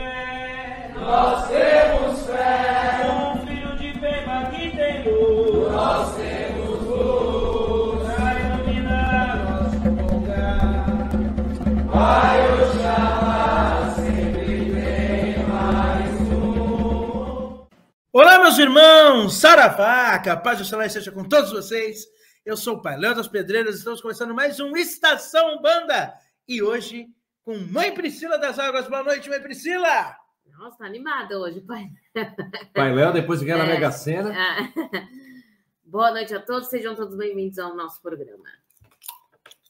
fé. Nós temos fé. Um filho de Pema que tem luz. Nós temos luz. Pra iluminar nosso lugar. Vai Oxalá, sempre tem mais um. Olá, meus irmãos! Saravá! Que a paz do Oxalá esteja com todos vocês. Eu sou o Pai Léo das Pedreiras, estamos começando mais um Estação Umbanda. E hoje, com Mãe Priscila das Águas. Boa noite, Mãe Priscila! Nossa, tá animada hoje, Pai. Pai Léo, depois de ganhar na Mega Sena. Boa noite a todos, sejam todos bem-vindos ao nosso programa.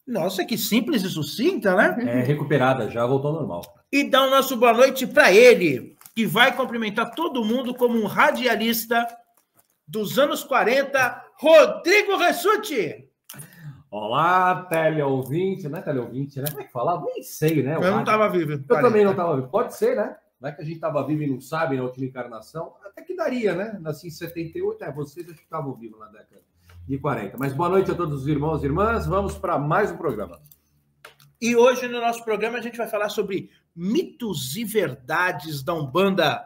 Nossa, que simples e sucinta, né? É, recuperada, já voltou ao normal. E dá o nosso boa noite para ele, que vai cumprimentar todo mundo como um radialista dos anos 40, Rodrigo Ressuti. Olá, teleouvinte, não é teleouvinte, né? Como é que fala? Nem sei, né? Eu não estava vivo. Eu também não estava vivo. Pode ser, né? Não é que a gente estava vivo e não sabe na última encarnação. Até que daria, né? Nasci em 78, vocês acho que estavam vivos na década de 40. Mas boa noite a todos os irmãos e irmãs. Vamos para mais um programa. E hoje no nosso programa a gente vai falar sobre mitos e verdades da Umbanda.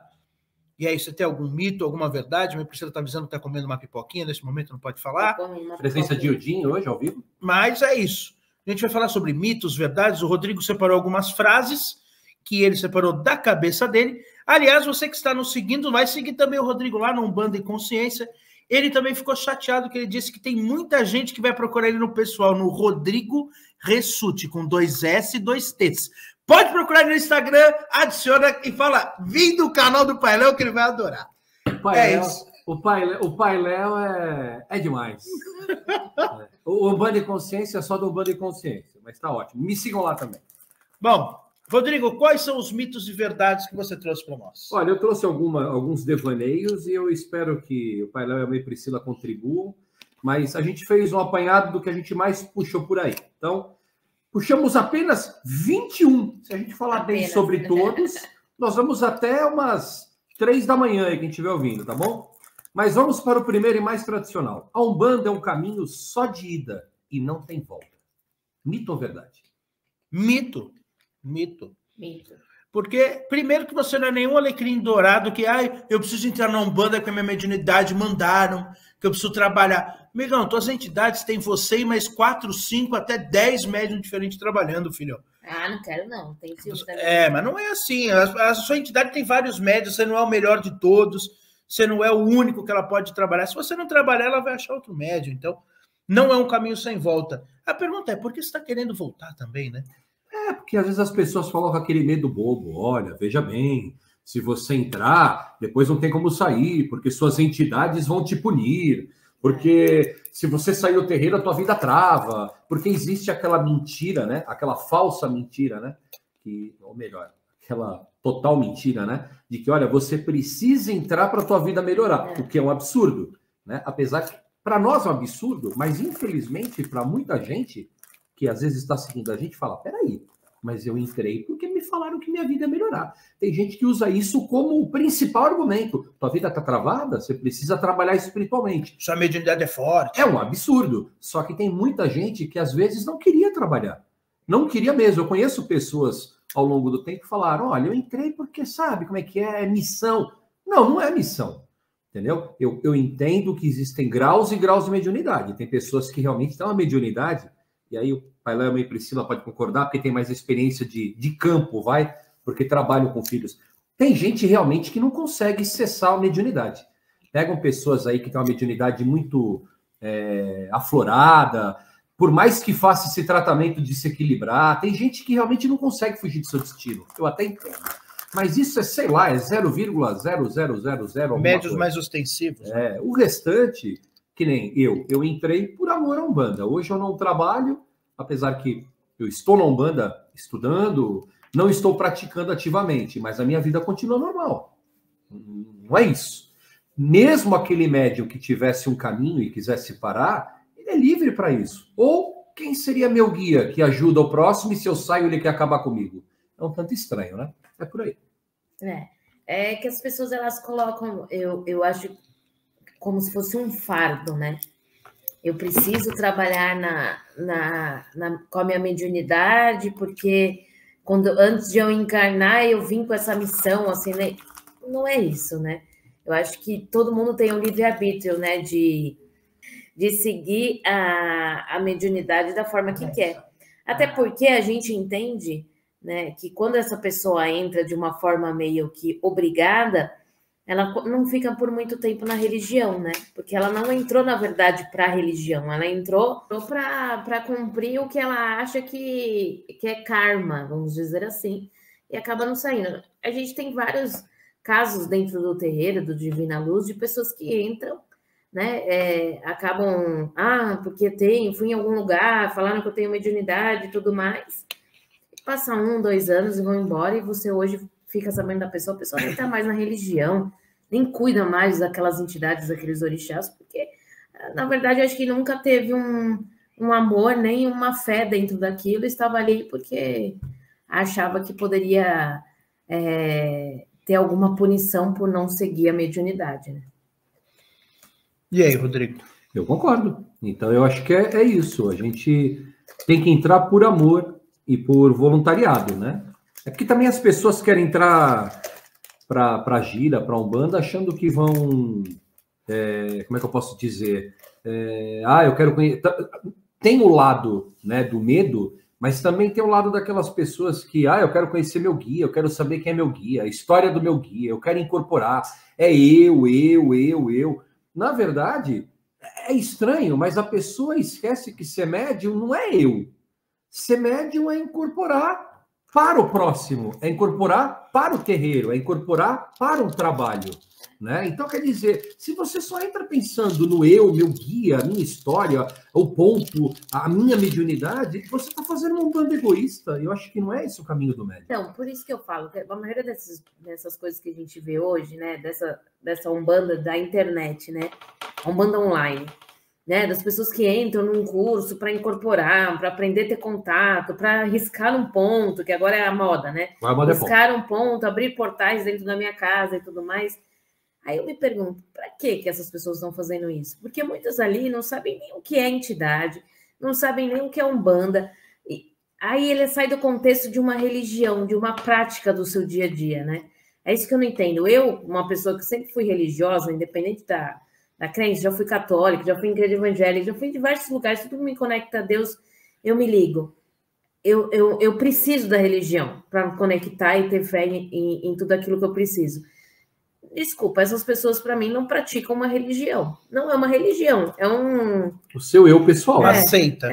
E aí, você tem algum mito, alguma verdade? Minha Priscila está avisando que está comendo uma pipoquinha, nesse momento não pode falar. Presença de Odin hoje, ao vivo. Mas é isso. A gente vai falar sobre mitos, verdades. O Rodrigo separou algumas frases que ele separou da cabeça dele. Aliás, você que está nos seguindo, vai seguir também o Rodrigo lá no Umbanda e Consciência. Ele também ficou chateado que ele disse que tem muita gente que vai procurar ele no pessoal, no Rodrigo Ressuti, com 2 S e 2 T's. Pode procurar ele no Instagram, adiciona e fala, vim do canal do Pai Léo que ele vai adorar. Isso. O Pai Léo é demais. O Umbanda e Consciência é só do Umbanda e Consciência, mas tá ótimo. Me sigam lá também. Bom, Rodrigo, quais são os mitos e verdades que você trouxe para nós? Olha, eu trouxe alguns devaneios e eu espero que o Pai Léo e a Mãe Priscila contribuam, mas a gente fez um apanhado do que a gente mais puxou por aí. Então, puxamos apenas 21. Se a gente falar bem sobre todos, nós vamos até umas 3 da manhã aí, quem estiver ouvindo, tá bom? Mas vamos para o primeiro e mais tradicional. A Umbanda é um caminho só de ida e não tem volta. Mito ou verdade? Mito. Porque, primeiro, que você não é nenhum alecrim dourado que, eu preciso entrar na Umbanda com a minha mediunidade, mandaram, que eu preciso trabalhar. Amigão, tuas entidades têm você e mais 4, 5, até 10 médiums diferentes trabalhando, filho. Ah, não quero não, tem ciúme também. Mas não é assim. A sua entidade tem vários médiums, você não é o melhor de todos, você não é o único que ela pode trabalhar. Se você não trabalhar, ela vai achar outro médium. Então, não é um caminho sem volta. A pergunta é, por que você está querendo voltar também, né? Porque às vezes as pessoas falam com aquele medo bobo. Olha, veja bem, se você entrar, depois não tem como sair, porque suas entidades vão te punir, porque se você sair do terreiro, a tua vida trava, porque existe aquela mentira, né? Aquela falsa mentira, né? Ou melhor, aquela total mentira, né? De que, olha, você precisa entrar para a tua vida melhorar, o que é um absurdo, né? Apesar que para nós é um absurdo, mas infelizmente para muita gente que às vezes está seguindo a gente, fala, peraí, mas eu entrei porque me falaram que minha vida ia melhorar. Tem gente que usa isso como o principal argumento. Tua vida está travada, você precisa trabalhar espiritualmente. Sua mediunidade é forte. É um absurdo. Só que tem muita gente que às vezes não queria trabalhar. Não queria mesmo. Eu conheço pessoas ao longo do tempo que falaram, olha, eu entrei porque sabe como é que é missão. Não é missão. Entendeu? Eu entendo que existem graus e graus de mediunidade. Tem pessoas que realmente têm uma mediunidade. E aí o Pai Léo e a Mãe Priscila pode concordar, porque tem mais experiência de campo, porque trabalham com filhos. Tem gente realmente que não consegue cessar a mediunidade. Pegam pessoas aí que têm uma mediunidade muito aflorada, por mais que faça esse tratamento de se equilibrar, tem gente que realmente não consegue fugir do seu destino. Eu até entendo. Mas isso é, sei lá, é 0,0000. Médios mais ostensivos. O restante... Que nem eu entrei por amor à Umbanda. Hoje eu não trabalho, apesar que eu estou na Umbanda estudando, não estou praticando ativamente, mas a minha vida continua normal. Não é isso. Mesmo aquele médium que tivesse um caminho e quisesse parar, ele é livre para isso. Ou quem seria meu guia que ajuda o próximo e se eu saio ele quer acabar comigo? É um tanto estranho, né? É por aí. É que as pessoas elas colocam, eu acho, como se fosse um fardo, né? Eu preciso trabalhar com a minha mediunidade, porque antes de eu encarnar, eu vim com essa missão, assim, né? Não é isso, né? Eu acho que todo mundo tem um livre-arbítrio, né? De seguir a mediunidade da forma que quer. Até porque a gente entende, né, que quando essa pessoa entra de uma forma meio que obrigada, ela não fica por muito tempo na religião, né? Porque ela não entrou, na verdade, para a religião, ela entrou para cumprir o que ela acha que é karma, vamos dizer assim, e acaba não saindo. A gente tem vários casos dentro do terreiro, do Divina Luz, de pessoas que entram, né? Acabam, porque fui em algum lugar, falaram que eu tenho mediunidade e tudo mais. Passam 1, 2 anos e vão embora, e você hoje fica sabendo da pessoa, a pessoa nem está mais na religião, nem cuida mais daquelas entidades, daqueles orixás, porque, na verdade, acho que nunca teve um amor, nem uma fé dentro daquilo, estava ali porque achava que poderia ter alguma punição por não seguir a mediunidade, né? E aí, Rodrigo? Eu concordo. Então, eu acho que é isso. A gente tem que entrar por amor e por voluntariado, né? É porque também as pessoas querem entrar para a gira, para a Umbanda, achando que vão... como é que eu posso dizer? Eu quero conhecer... Tem o lado, né, do medo, mas também tem o lado daquelas pessoas que... eu quero conhecer meu guia, eu quero saber quem é meu guia, a história do meu guia, eu quero incorporar. É eu. Na verdade, é estranho, mas a pessoa esquece que ser médium não é eu. Ser médium é incorporar para o próximo, é incorporar para o terreiro, é incorporar para um trabalho, né? Então, quer dizer, se você só entra pensando no eu, meu guia, a minha história, o ponto, a minha mediunidade, você está fazendo uma Umbanda egoísta. Eu acho que não é esse o caminho do médium. Então, por isso que eu falo, que a maioria dessas coisas que a gente vê hoje, né, dessa Umbanda da internet, né, Umbanda online, né, das pessoas que entram num curso para incorporar, para aprender a ter contato, para riscar um ponto, que agora é a moda, né? Riscar um ponto, abrir portais dentro da minha casa e tudo mais. Aí eu me pergunto, para que essas pessoas estão fazendo isso? Porque muitas ali não sabem nem o que é entidade, não sabem nem o que é Umbanda. E aí ele sai do contexto de uma religião, de uma prática do seu dia a dia, né? É isso que eu não entendo. Eu, uma pessoa que sempre fui religiosa, independente da crença, já fui católica, já fui em igreja evangélica, já fui em diversos lugares, tudo me conecta a Deus, eu me ligo. Eu preciso da religião para me conectar e ter fé em tudo aquilo que eu preciso. Desculpa, essas pessoas, para mim, não praticam uma religião. Não é uma religião, é o seu eu pessoal. Aceita.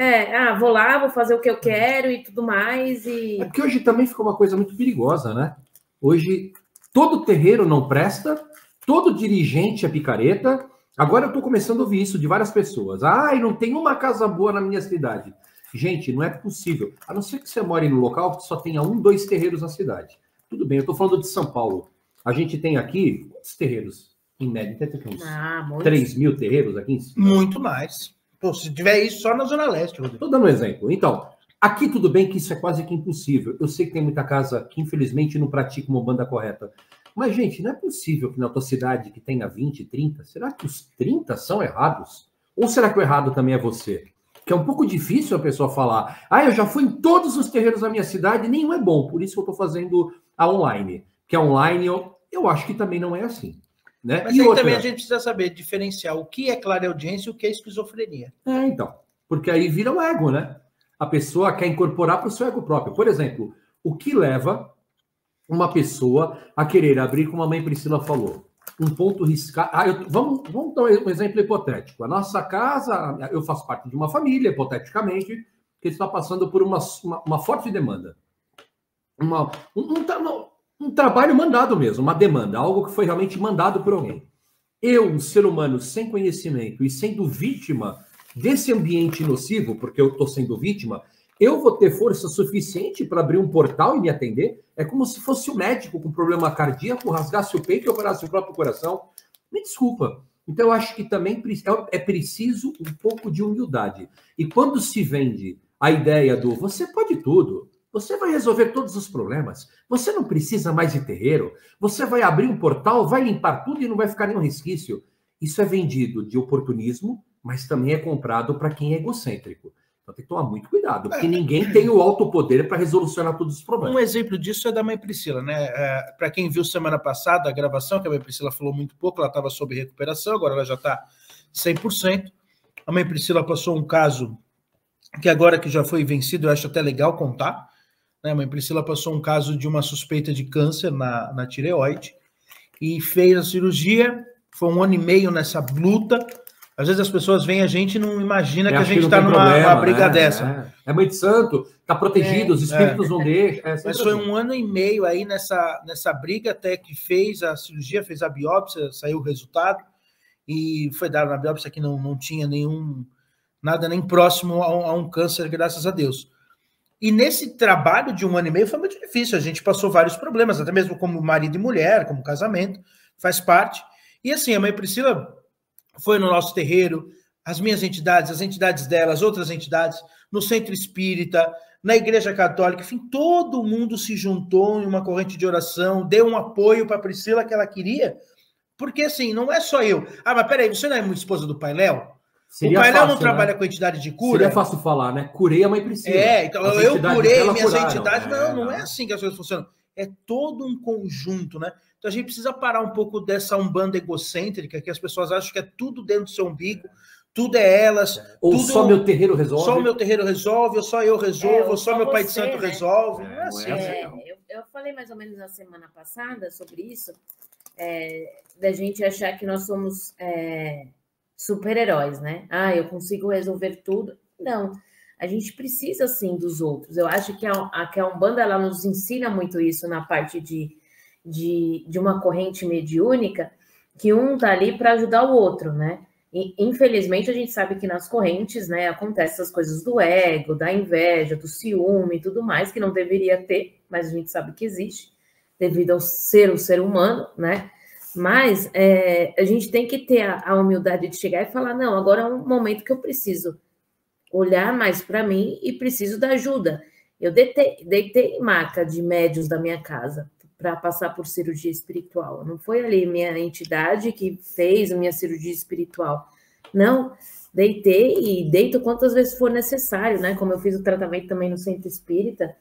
Vou lá, vou fazer o que eu quero e tudo mais. É porque hoje também ficou uma coisa muito perigosa, né? Hoje, todo terreiro não presta, todo dirigente é picareta. Agora eu estou começando a ouvir isso de várias pessoas. Não tem uma casa boa na minha cidade. Gente, não é possível. A não ser que você more no local que só tenha 1, 2 terreiros na cidade. Tudo bem, eu estou falando de São Paulo. A gente tem aqui, quantos terreiros? Em média, tem uns 3 mil terreiros aqui em cima. Muito mais. Pô, se tiver isso só na Zona Leste, Rodrigo. Estou dando um exemplo. Então, aqui tudo bem que isso é quase que impossível. Eu sei que tem muita casa que, infelizmente, não pratica uma Umbanda correta. Mas, gente, não é possível que na tua cidade que tenha 20, 30, será que os 30 são errados? Ou será que o errado também é você? Que é um pouco difícil a pessoa falar, eu já fui em todos os terreiros da minha cidade, nenhum é bom, por isso que eu estou fazendo a online. Que a online, eu acho que também não é assim. Né? Mas aí também a gente precisa saber diferenciar o que é clareaudiência e o que é esquizofrenia. Então, porque aí vira o ego, né? A pessoa quer incorporar para o seu ego próprio. Por exemplo, o que leva uma pessoa a querer abrir, como a mãe Priscila falou, um ponto riscado. Vamos dar um exemplo hipotético. A nossa casa, eu faço parte de uma família, hipoteticamente, que está passando por uma forte demanda. Um trabalho mandado mesmo, uma demanda, algo que foi realmente mandado por alguém. Eu, um ser humano sem conhecimento e sendo vítima desse ambiente nocivo, porque eu estou sendo vítima, eu vou ter força suficiente para abrir um portal e me atender? É como se fosse o médico com problema cardíaco, rasgasse o peito e operasse o próprio coração. Me desculpa. Então, eu acho que também é preciso um pouco de humildade. E quando se vende a ideia do você pode tudo, você vai resolver todos os problemas, você não precisa mais de terreiro, você vai abrir um portal, vai limpar tudo e não vai ficar nenhum resquício. Isso é vendido de oportunismo, mas também é comprado para quem é egocêntrico. Então tem que tomar muito cuidado, porque ninguém tem o alto poder para resolucionar todos os problemas. Um exemplo disso é da mãe Priscila, né? Para quem viu semana passada a gravação, que a mãe Priscila falou muito pouco, ela estava sob recuperação, agora ela já está 100%. A mãe Priscila passou um caso que agora que já foi vencido, eu acho até legal contar, né? A mãe Priscila passou um caso de uma suspeita de câncer na tireoide e fez a cirurgia, foi 1 ano e meio nessa luta. Às vezes as pessoas veem a gente e não imagina que a gente está numa briga dessa. É mãe de santo, está protegido, os espíritos não deixam. Mas foi 1 ano e meio aí nessa briga até que fez a cirurgia, fez a biópsia, saiu o resultado e foi dado na biópsia que não tinha nada nem próximo a um câncer, graças a Deus. E nesse trabalho de 1 ano e meio foi muito difícil, a gente passou vários problemas, até mesmo como marido e mulher, como casamento, faz parte. E assim, a mãe Priscila foi no nosso terreiro, as minhas entidades, as entidades dela, as outras entidades, no centro espírita, na igreja católica, enfim, todo mundo se juntou em uma corrente de oração, deu um apoio para a Priscila que ela queria, porque assim, não é só eu. Ah, mas peraí, você não é muito esposa do Pai Léo? O Pai Léo não trabalha com entidade de cura? Seria fácil falar, né? Curei a mãe Priscila. Então eu curei minhas entidades. Não é assim que as coisas funcionam. É todo um conjunto, né? Então a gente precisa parar um pouco dessa umbanda egocêntrica, que as pessoas acham que é tudo dentro do seu umbigo, tudo é elas. Ou tudo, só meu terreiro resolve. Só o meu terreiro resolve, ou só eu resolvo, ou só meu pai de santo resolve. Não é assim. Eu falei mais ou menos na semana passada sobre isso, da gente achar que nós somos super-heróis, né? Eu consigo resolver tudo. Não. A gente precisa, sim, dos outros. Eu acho que a Umbanda ela nos ensina muito isso na parte de uma corrente mediúnica, que um tá ali para ajudar o outro, né? E, infelizmente, a gente sabe que nas correntes, né, acontecem essas coisas do ego, da inveja, do ciúme e tudo mais, que não deveria ter, mas a gente sabe que existe, devido ao ser o ser humano, né? Mas a gente tem que ter a humildade de chegar e falar, não, agora é um momento que eu preciso olhar mais para mim e preciso da ajuda. Eu deitei maca de médios da minha casa para passar por cirurgia espiritual. Não foi ali minha entidade que fez a minha cirurgia espiritual. Não, deitei e deito quantas vezes for necessário, né? Como eu fiz o tratamento também no centro espírita,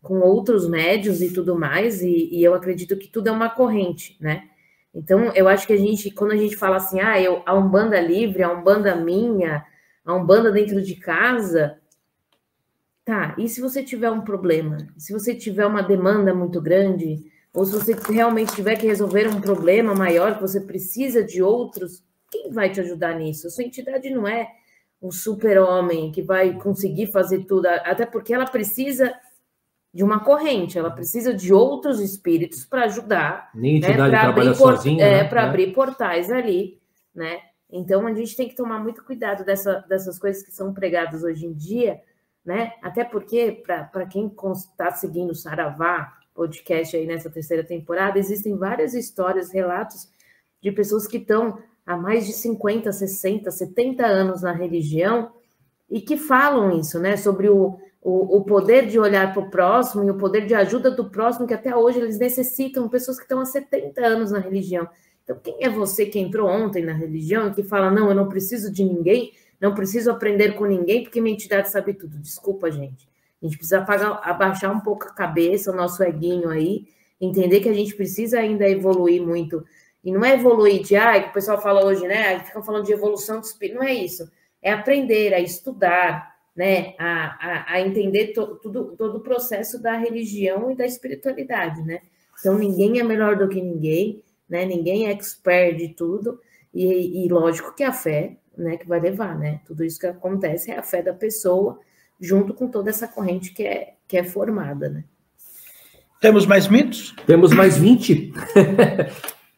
com outros médios e tudo mais, e eu acredito que tudo é uma corrente, né? Então, eu acho que quando a gente fala assim, a Umbanda livre, a Umbanda minha, a Umbanda dentro de casa, tá, e se você tiver um problema? Se você tiver uma demanda muito grande, ou se você realmente tiver que resolver um problema maior, que você precisa de outros, quem vai te ajudar nisso? A sua entidade não é um super-homem que vai conseguir fazer tudo, até porque ela precisa de uma corrente, ela precisa de outros espíritos para ajudar, nem entidade trabalha sozinha, né? Para abrir portais ali, né? Então, a gente tem que tomar muito cuidado dessas coisas que são pregadas hoje em dia, né? Até porque, para quem está seguindo o Saravá, podcast aí nessa 3ª temporada, existem várias histórias, relatos de pessoas que estão há mais de 50, 60, 70 anos na religião e que falam isso, né? Sobre o poder de olhar para o próximo e o poder de ajuda do próximo, que até hoje eles necessitam, pessoas que estão há 70 anos na religião. Então, quem é você que entrou ontem na religião e que fala, não, eu não preciso de ninguém, não preciso aprender com ninguém, porque minha entidade sabe tudo? Desculpa, gente. A gente precisa abaixar um pouco a cabeça, o nosso eguinho aí, entender que a gente precisa ainda evoluir muito. E não é evoluir de, que o pessoal fala hoje, né? Ficam falando de evolução do espírito. Não é isso. É aprender, a estudar, né? A entender todo o processo da religião e da espiritualidade, né? Então, ninguém é melhor do que ninguém, né? Ninguém é expert de tudo, e lógico que a fé, né, que vai levar, né? Tudo isso que acontece é a fé da pessoa, junto com toda essa corrente que é formada, né? Temos mais mitos? Temos mais 20.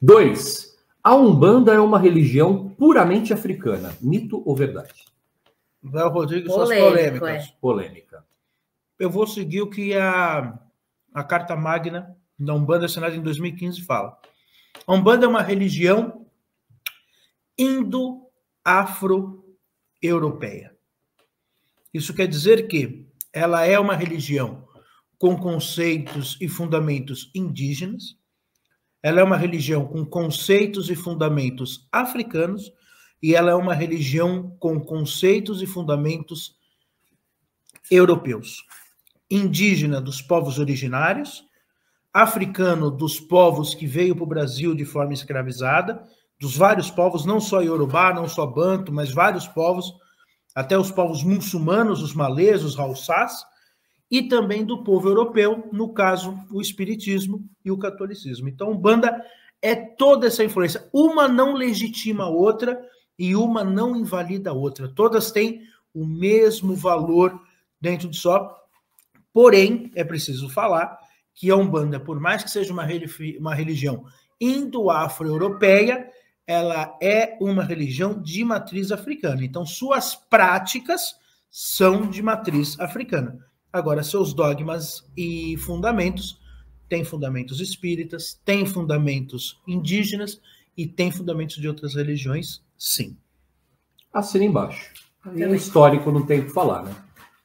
2. A Umbanda é uma religião puramente africana. Mito ou verdade? Léo Rodrigues, suas polêmicas. Polêmica. Eu vou seguir o que a Carta Magna da Umbanda, assinada em 2015, fala. A Umbanda é uma religião indo-afro-europeia. Isso quer dizer que ela é uma religião com conceitos e fundamentos indígenas, ela é uma religião com conceitos e fundamentos africanos, e ela é uma religião com conceitos e fundamentos europeus. Indígena dos povos originários, africano dos povos que veio para o Brasil de forma escravizada, dos vários povos, não só Iorubá, não só Banto, mas vários povos, até os povos muçulmanos, os malês, os haussás, e também do povo europeu, no caso, o espiritismo e o catolicismo. Então, Umbanda é toda essa influência. Uma não legitima a outra e uma não invalida a outra. Todas têm o mesmo valor dentro de só. Porém, é preciso falar que a Umbanda, por mais que seja uma religião indo-afro-europeia, ela é uma religião de matriz africana. Então, suas práticas são de matriz africana. Agora, seus dogmas e fundamentos, tem fundamentos espíritas, tem fundamentos indígenas e tem fundamentos de outras religiões, sim. Assina embaixo. E o histórico não tem o que falar, né?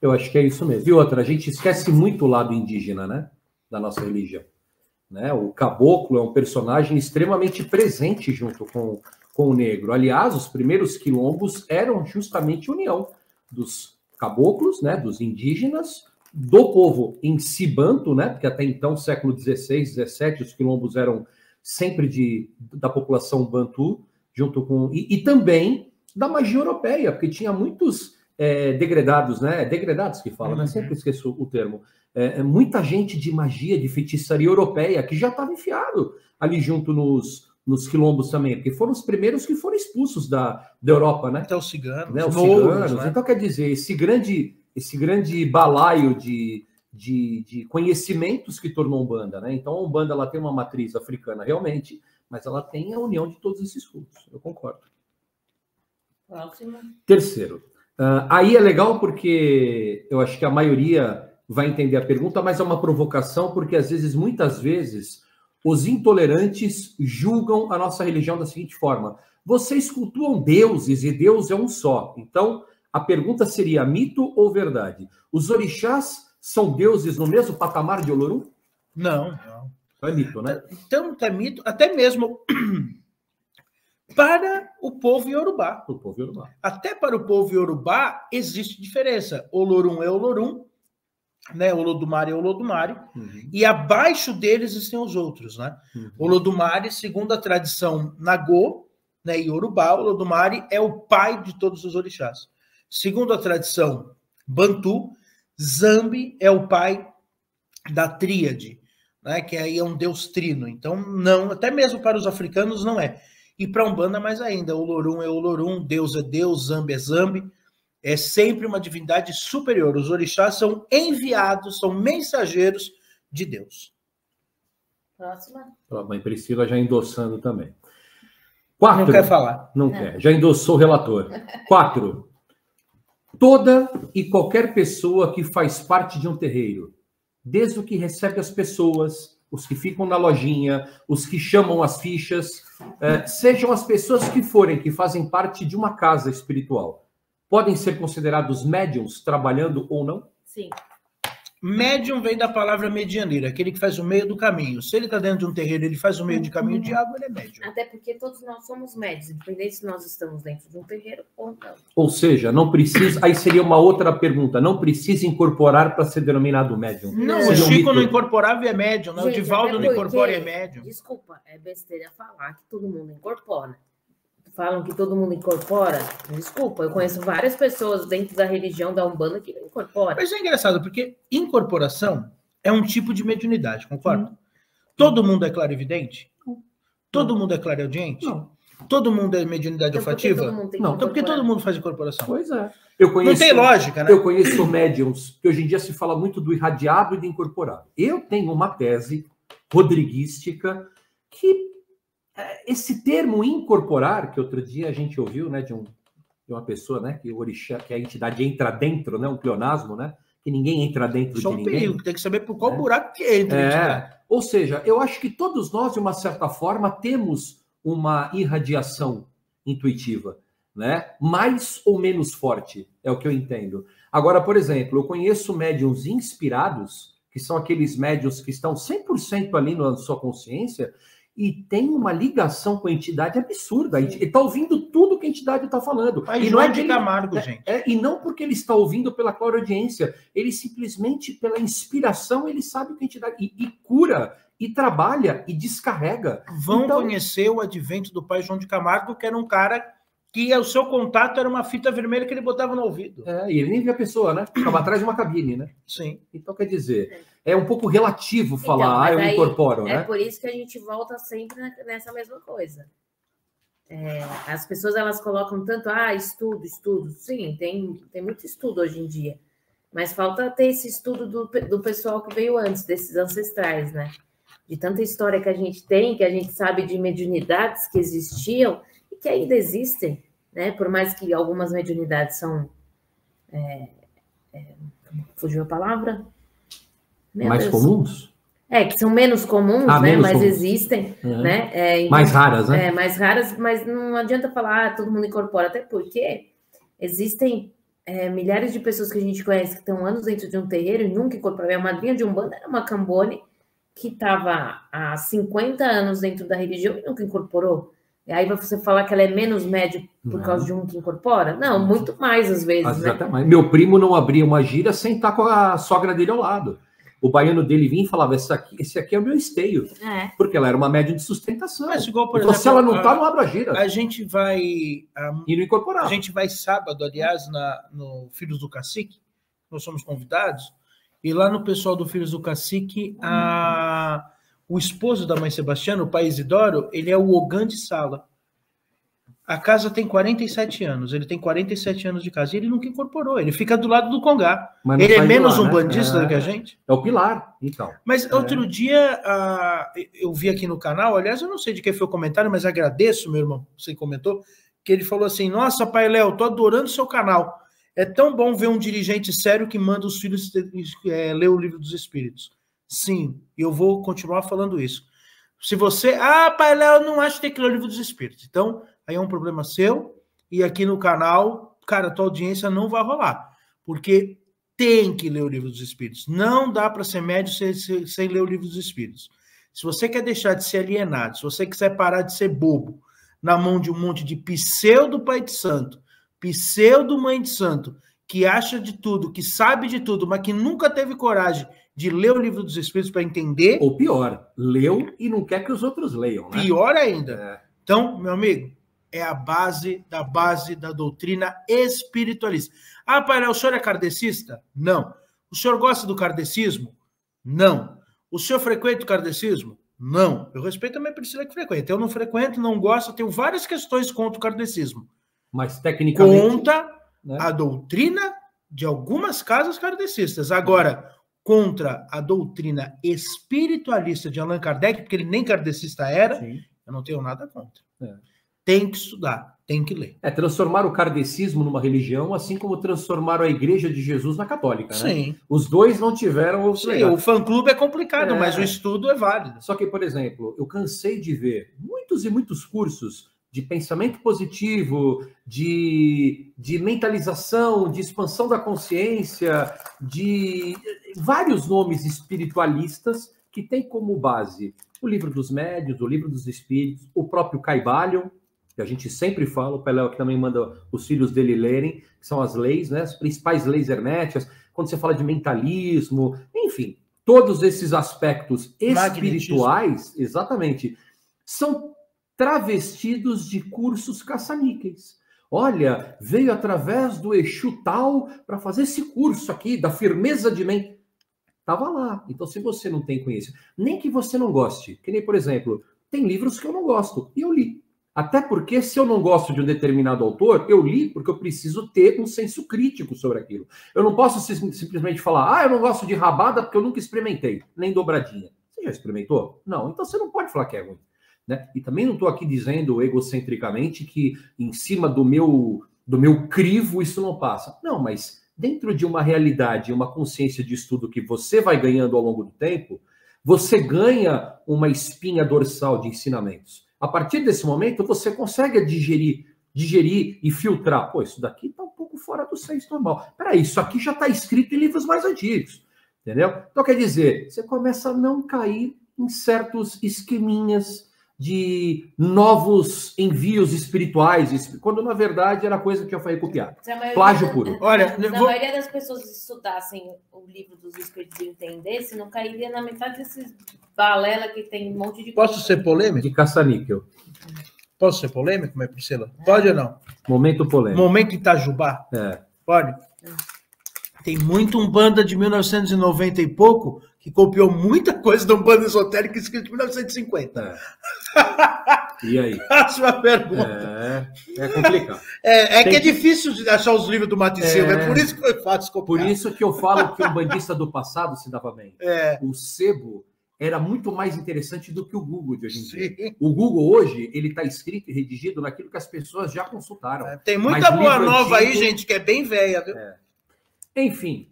Eu acho que é isso mesmo. E outra, a gente esquece muito o lado indígena, né? Da nossa religião. Né? O caboclo é um personagem extremamente presente junto com o negro. Aliás, os primeiros quilombos eram justamente a união dos caboclos, né? Dos indígenas, do povo em si banto, né? Porque até então, século XVI, XVII, os quilombos eram sempre da população bantu, junto com... E também da magia europeia, porque tinha muitos degredados, né? Degredados que falam, né? Sempre esqueço o termo. Muita gente de magia, de feitiçaria europeia, que já estava enfiado ali junto nos quilombos também, porque foram os primeiros que foram expulsos da Europa, né? Até os ciganos. Né? Os ciganos. Né? Então, quer dizer, esse grande balaio de conhecimentos que tornou a Umbanda, né? Então, a Umbanda ela tem uma matriz africana, realmente, mas ela tem a união de todos esses cultos. Eu concordo. Próximo. Terceiro. Aí é legal porque eu acho que a maioria vai entender a pergunta, mas é uma provocação, porque muitas vezes, os intolerantes julgam a nossa religião da seguinte forma: vocês cultuam deuses e Deus é um só. Então, a pergunta seria: mito ou verdade? Os orixás são deuses no mesmo patamar de Olorum? Não. É mito, né? Então, é mito, até mesmo para o povo iorubá. Até para o povo iorubá existe diferença. Olorum é Olorum, né? Olodumare é Olodumare, e abaixo deles existem os outros, né? Olodumare, segundo a tradição Nagô, né, Iorubá, Olodumare é o pai de todos os orixás. Segundo a tradição Bantu, Zambi é o pai da tríade, né, que aí é um deus trino. Então, não, até mesmo para os africanos não é. E para a Umbanda, mais ainda, Olorum é Olorum, Deus é Deus, Zambi é Zambi. É sempre uma divindade superior. Os orixás são enviados, são mensageiros de Deus. Próxima. A mãe Priscila já endossando também. 4. Não quer falar. Não quer. Já endossou o relator. 4. Toda e qualquer pessoa que faz parte de um terreiro, desde o que recebe as pessoas, os que ficam na lojinha, os que chamam as fichas, sejam as pessoas que forem, que fazem parte de uma casa espiritual, podem ser considerados médiums trabalhando ou não? Sim. Médium vem da palavra medianeira, aquele que faz o meio do caminho. Se ele está dentro de um terreiro, ele faz o meio de caminho de água, ele é médium. Até porque todos nós somos médios, independente se nós estamos dentro de um terreiro ou não. Ou seja, não precisa... Aí seria uma outra pergunta. Não precisa incorporar para ser denominado médium. Não, o Chico não incorporava e é médium, né? O Divaldo não incorpora e é médium. Desculpa, é besteira falar que todo mundo incorpora. Falam que todo mundo incorpora. Desculpa, eu conheço várias pessoas dentro da religião da Umbanda que não incorporam. Mas é engraçado, porque incorporação é um tipo de mediunidade, concorda? Todo mundo é clarividente? Todo mundo é clareaudiente? Não. Todo mundo é mediunidade olfativa? Não. Então por que todo mundo faz incorporação? Pois é. Não tem lógica, né? Eu conheço médiums, que hoje em dia se fala muito do irradiado e do incorporado. Eu tenho uma tese rodriguística que esse termo incorporar, que outro dia a gente ouviu, né, de uma pessoa, né, que o orixá, que a entidade entra dentro, né, um pleonasmo, né, que ninguém entra dentro de ninguém. Perigo, tem que saber por qual buraco que entra. Ou seja, eu acho que todos nós, de uma certa forma, temos uma irradiação intuitiva, né, mais ou menos forte, é o que eu entendo. Agora, por exemplo, eu conheço médiums inspirados, que são aqueles médiums que estão 100% ali na sua consciência, e tem uma ligação com a entidade absurda. Ele está ouvindo tudo que a entidade está falando. Aí, E não é João de que Camargo, gente. e não porque ele está ouvindo pela clareaudiência, ele simplesmente, pela inspiração, ele sabe que a entidade... E cura, e trabalha, e descarrega. Vão Então, conhecer o advento do pai João de Camargo, que era um cara que o seu contato era uma fita vermelha que ele botava no ouvido. e ele nem via a pessoa, né? Ficava atrás de uma cabine, né? Sim. Então, quer dizer, é um pouco relativo falar, Então, mas eu aí incorporo, né? É por isso que a gente volta sempre nessa mesma coisa. As pessoas, elas colocam tanto, estudo. Sim, tem muito estudo hoje em dia. Mas falta ter esse estudo do pessoal que veio antes, desses ancestrais, né? De tanta história que a gente tem, que a gente sabe de mediunidades que existiam e que ainda existem, né? Por mais que algumas mediunidades são... fugiu a palavra? Mais comuns? Que são menos comuns, né? Menos mas comuns. existem, né? Então, mais raras, né? Mais raras, mas não adianta falar, todo mundo incorpora, até porque existem milhares de pessoas que a gente conhece que estão anos dentro de um terreiro e nunca incorporaram. A madrinha de Umbanda era uma Cambone que estava há 50 anos dentro da religião e nunca incorporou. E aí você falar que ela é menos média por causa de um que incorpora? Não, muito mais às vezes, né? Exatamente. Meu primo não abria uma gira sem estar com a sogra dele ao lado. O baiano dele vinha e falava, esse aqui é o meu esteio. Porque ela era uma médium de sustentação. Mas igual, por então, exemplo, se ela não está, não abra a gira. A gente vai... E não incorporar. A gente vai sábado, aliás, no Filhos do Cacique. Nós somos convidados. E lá no pessoal do Filhos do Cacique, o esposo da mãe Sebastiana, o pai Isidoro, ele é o Ogã de Sala. A casa tem 47 anos. Ele tem 47 anos de casa. E ele nunca incorporou. Ele fica do lado do Congá. Ele é menos um bandista do que a gente. É o pilar, então. Mas outro dia, eu vi aqui no canal, aliás, eu não sei de quem foi o comentário, mas agradeço, meu irmão, você comentou, que ele falou assim, nossa, pai Léo, tô adorando seu canal. É tão bom ver um dirigente sério que manda os filhos ler o Livro dos Espíritos. Sim, eu vou continuar falando isso. Se você... pai Léo, eu não acho que tem que ler o Livro dos Espíritos. Então, aí é um problema seu. E aqui no canal, cara, a tua audiência não vai rolar. Porque tem que ler o Livro dos Espíritos. Não dá para ser médio sem ler o Livro dos Espíritos. Se você quer deixar de ser alienado, se você quiser parar de ser bobo na mão de um monte de pseudo pai de santo, pseudo mãe de santo, que acha de tudo, que sabe de tudo, mas que nunca teve coragem de ler o Livro dos Espíritos para entender... Ou pior, leu e não quer que os outros leiam, né? Pior ainda. Então, meu amigo, é a base da doutrina espiritualista. Pai, o senhor é kardecista? Não. O senhor gosta do kardecismo? Não. O senhor frequenta o kardecismo? Não. Eu respeito a minha Priscila que frequenta. Eu não frequento, não gosto, tenho várias questões contra o kardecismo. Mas, tecnicamente... Contra a doutrina de algumas casas kardecistas. Agora, contra a doutrina espiritualista de Allan Kardec, porque ele nem kardecista era, sim, eu não tenho nada contra. Tem que estudar, tem que ler. Transformar o kardecismo numa religião, assim como transformaram a Igreja de Jesus na católica, né? Sim. Os dois não tiveram... o fã-clube é complicado, mas o estudo é válido. Só que, por exemplo, eu cansei de ver muitos e muitos cursos de pensamento positivo, de mentalização, de expansão da consciência, de vários nomes espiritualistas que têm como base o Livro dos Médiuns, o Livro dos Espíritos, o próprio Caibalion, que a gente sempre fala, o Pelé que também manda os filhos dele lerem, que são as leis, né, as principais leis herméticas, quando você fala de mentalismo, enfim, todos esses aspectos espirituais, exatamente, são travestidos de cursos caça-níqueis. Olha, veio através do Exu tal para fazer esse curso aqui, da firmeza de mente. Estava lá. Então, se você não tem conhecimento, nem que você não goste, que nem, por exemplo, tem livros que eu não gosto, e eu li. Até porque, se eu não gosto de um determinado autor, eu li porque eu preciso ter um senso crítico sobre aquilo. Eu não posso simplesmente falar, eu não gosto de rabada porque eu nunca experimentei, nem dobradinha. Você já experimentou? Não. Então, você não pode falar que é ruim. Né? E também não estou aqui dizendo egocentricamente que em cima do meu crivo isso não passa. Não, mas dentro de uma realidade, uma consciência de estudo que você vai ganhando ao longo do tempo, você ganha uma espinha dorsal de ensinamentos. A partir desse momento, você consegue digerir e filtrar. Pô, isso daqui está um pouco fora do senso normal. Peraí, isso aqui já está escrito em livros mais antigos. Entendeu? Então, quer dizer, você começa a não cair em certos esqueminhas de novos envios espirituais, quando na verdade era coisa que eu falei copiar. Plágio puro. Olha, Se a maioria das pessoas estudassem o livro dos Espíritos e entendessem, não cairia na metade desses balela que tem um monte de posso ser polêmico? De caça-níquel. Posso ser polêmico, minha Priscila? Pode ou não? Momento polêmico. Momento Itajubá? É. Pode? Tem muito Umbanda de 1990 e pouco que copiou muita coisa da Umbanda esotérica escrita em 1950. E aí? Faço uma pergunta. É complicado. Que é difícil de achar os livros do Mate Silva, é por isso que eu faço copiar. Por isso que eu falo que o umbandista do passado se dava bem. O sebo era muito mais interessante do que o Google de hoje em dia. O Google hoje, ele está escrito e redigido naquilo que as pessoas já consultaram. Tem muita boa nova antigo, aí, gente, que é bem velha, viu? Enfim.